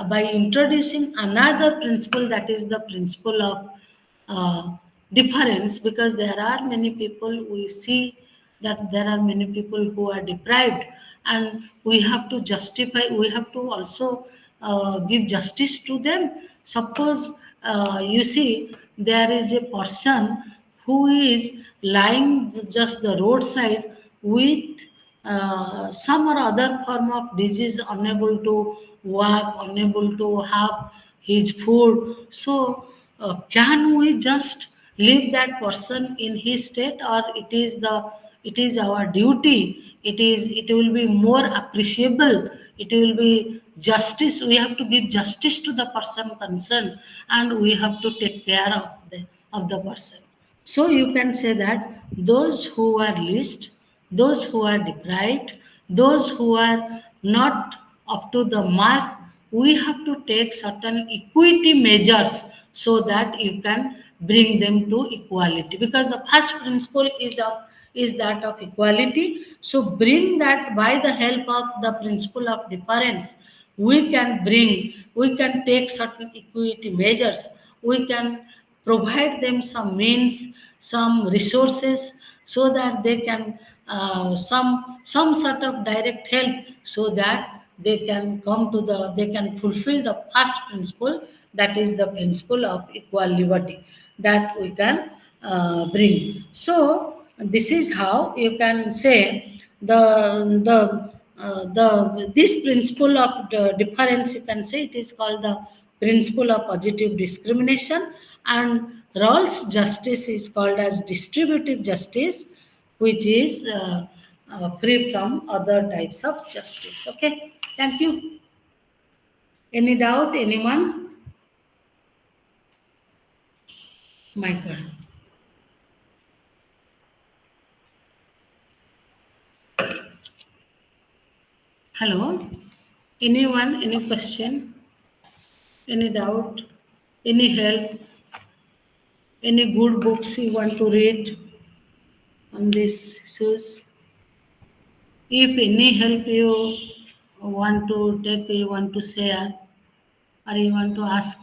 by introducing another principle, that is the principle of difference, because there are many people, we see that there are many people who are deprived, and we have to justify, we have to also give justice to them. Suppose you see there is a person who is lying just the roadside with some or other form of disease, unable to walk, unable to have his food. So, can we just leave that person in his state, or it is our duty? It will be more appreciable. It will be justice. We have to give justice to the person concerned, and we have to take care of the person. So you can say that those who are least, those who are deprived, those who are not up to the mark, we have to take certain equity measures so that you can bring them to equality. Because the first principle is that of equality. So bring that by the help of the principle of difference. We can take certain equity measures. We can provide them some means, some resources, so that they can some sort of direct help, so that they can come to they can fulfill the first principle, that is the principle of equal liberty, that we can bring. So this is how you can say the this principle of the difference, you can say it is called the principle of positive discrimination, and Rawls justice is called as distributive justice, which is free from other types of justice. Okay, thank you. Any doubt, anyone? Michael. Hello. Anyone? Any question? Any doubt? Any help? Any good books you want to read on these issues? If any help you want to take, you want to share, or you want to ask,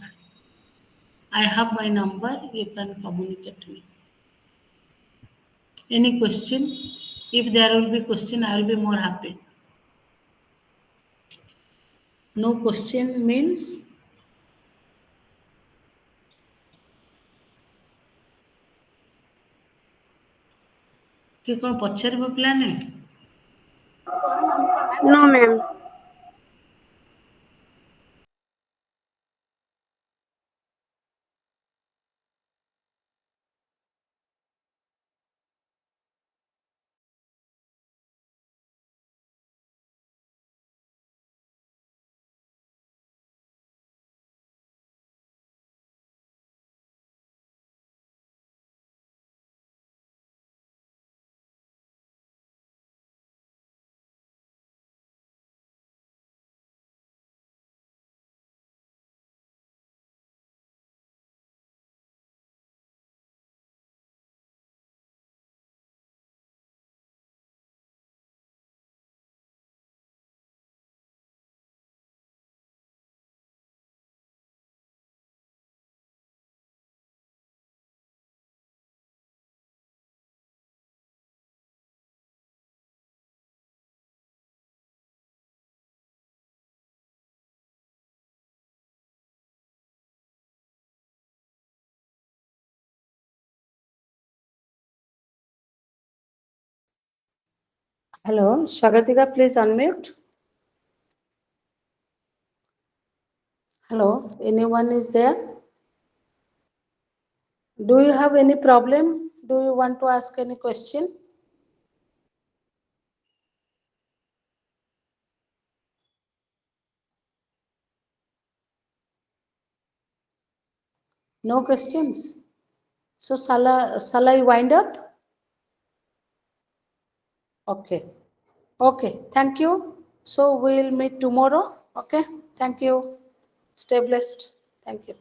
I have my number, you can communicate to me. Any question? If there will be question, I will be more happy. No question means कि कौन पचारिबो पिला नै? No, ma'am. Hello, Swagatika, please unmute. Hello, anyone is there? Do you have any problem? Do you want to ask any question? No questions. So shall I wind up? Okay. Okay. Thank you. So we'll meet tomorrow. Okay. Thank you. Stay blessed. Thank you.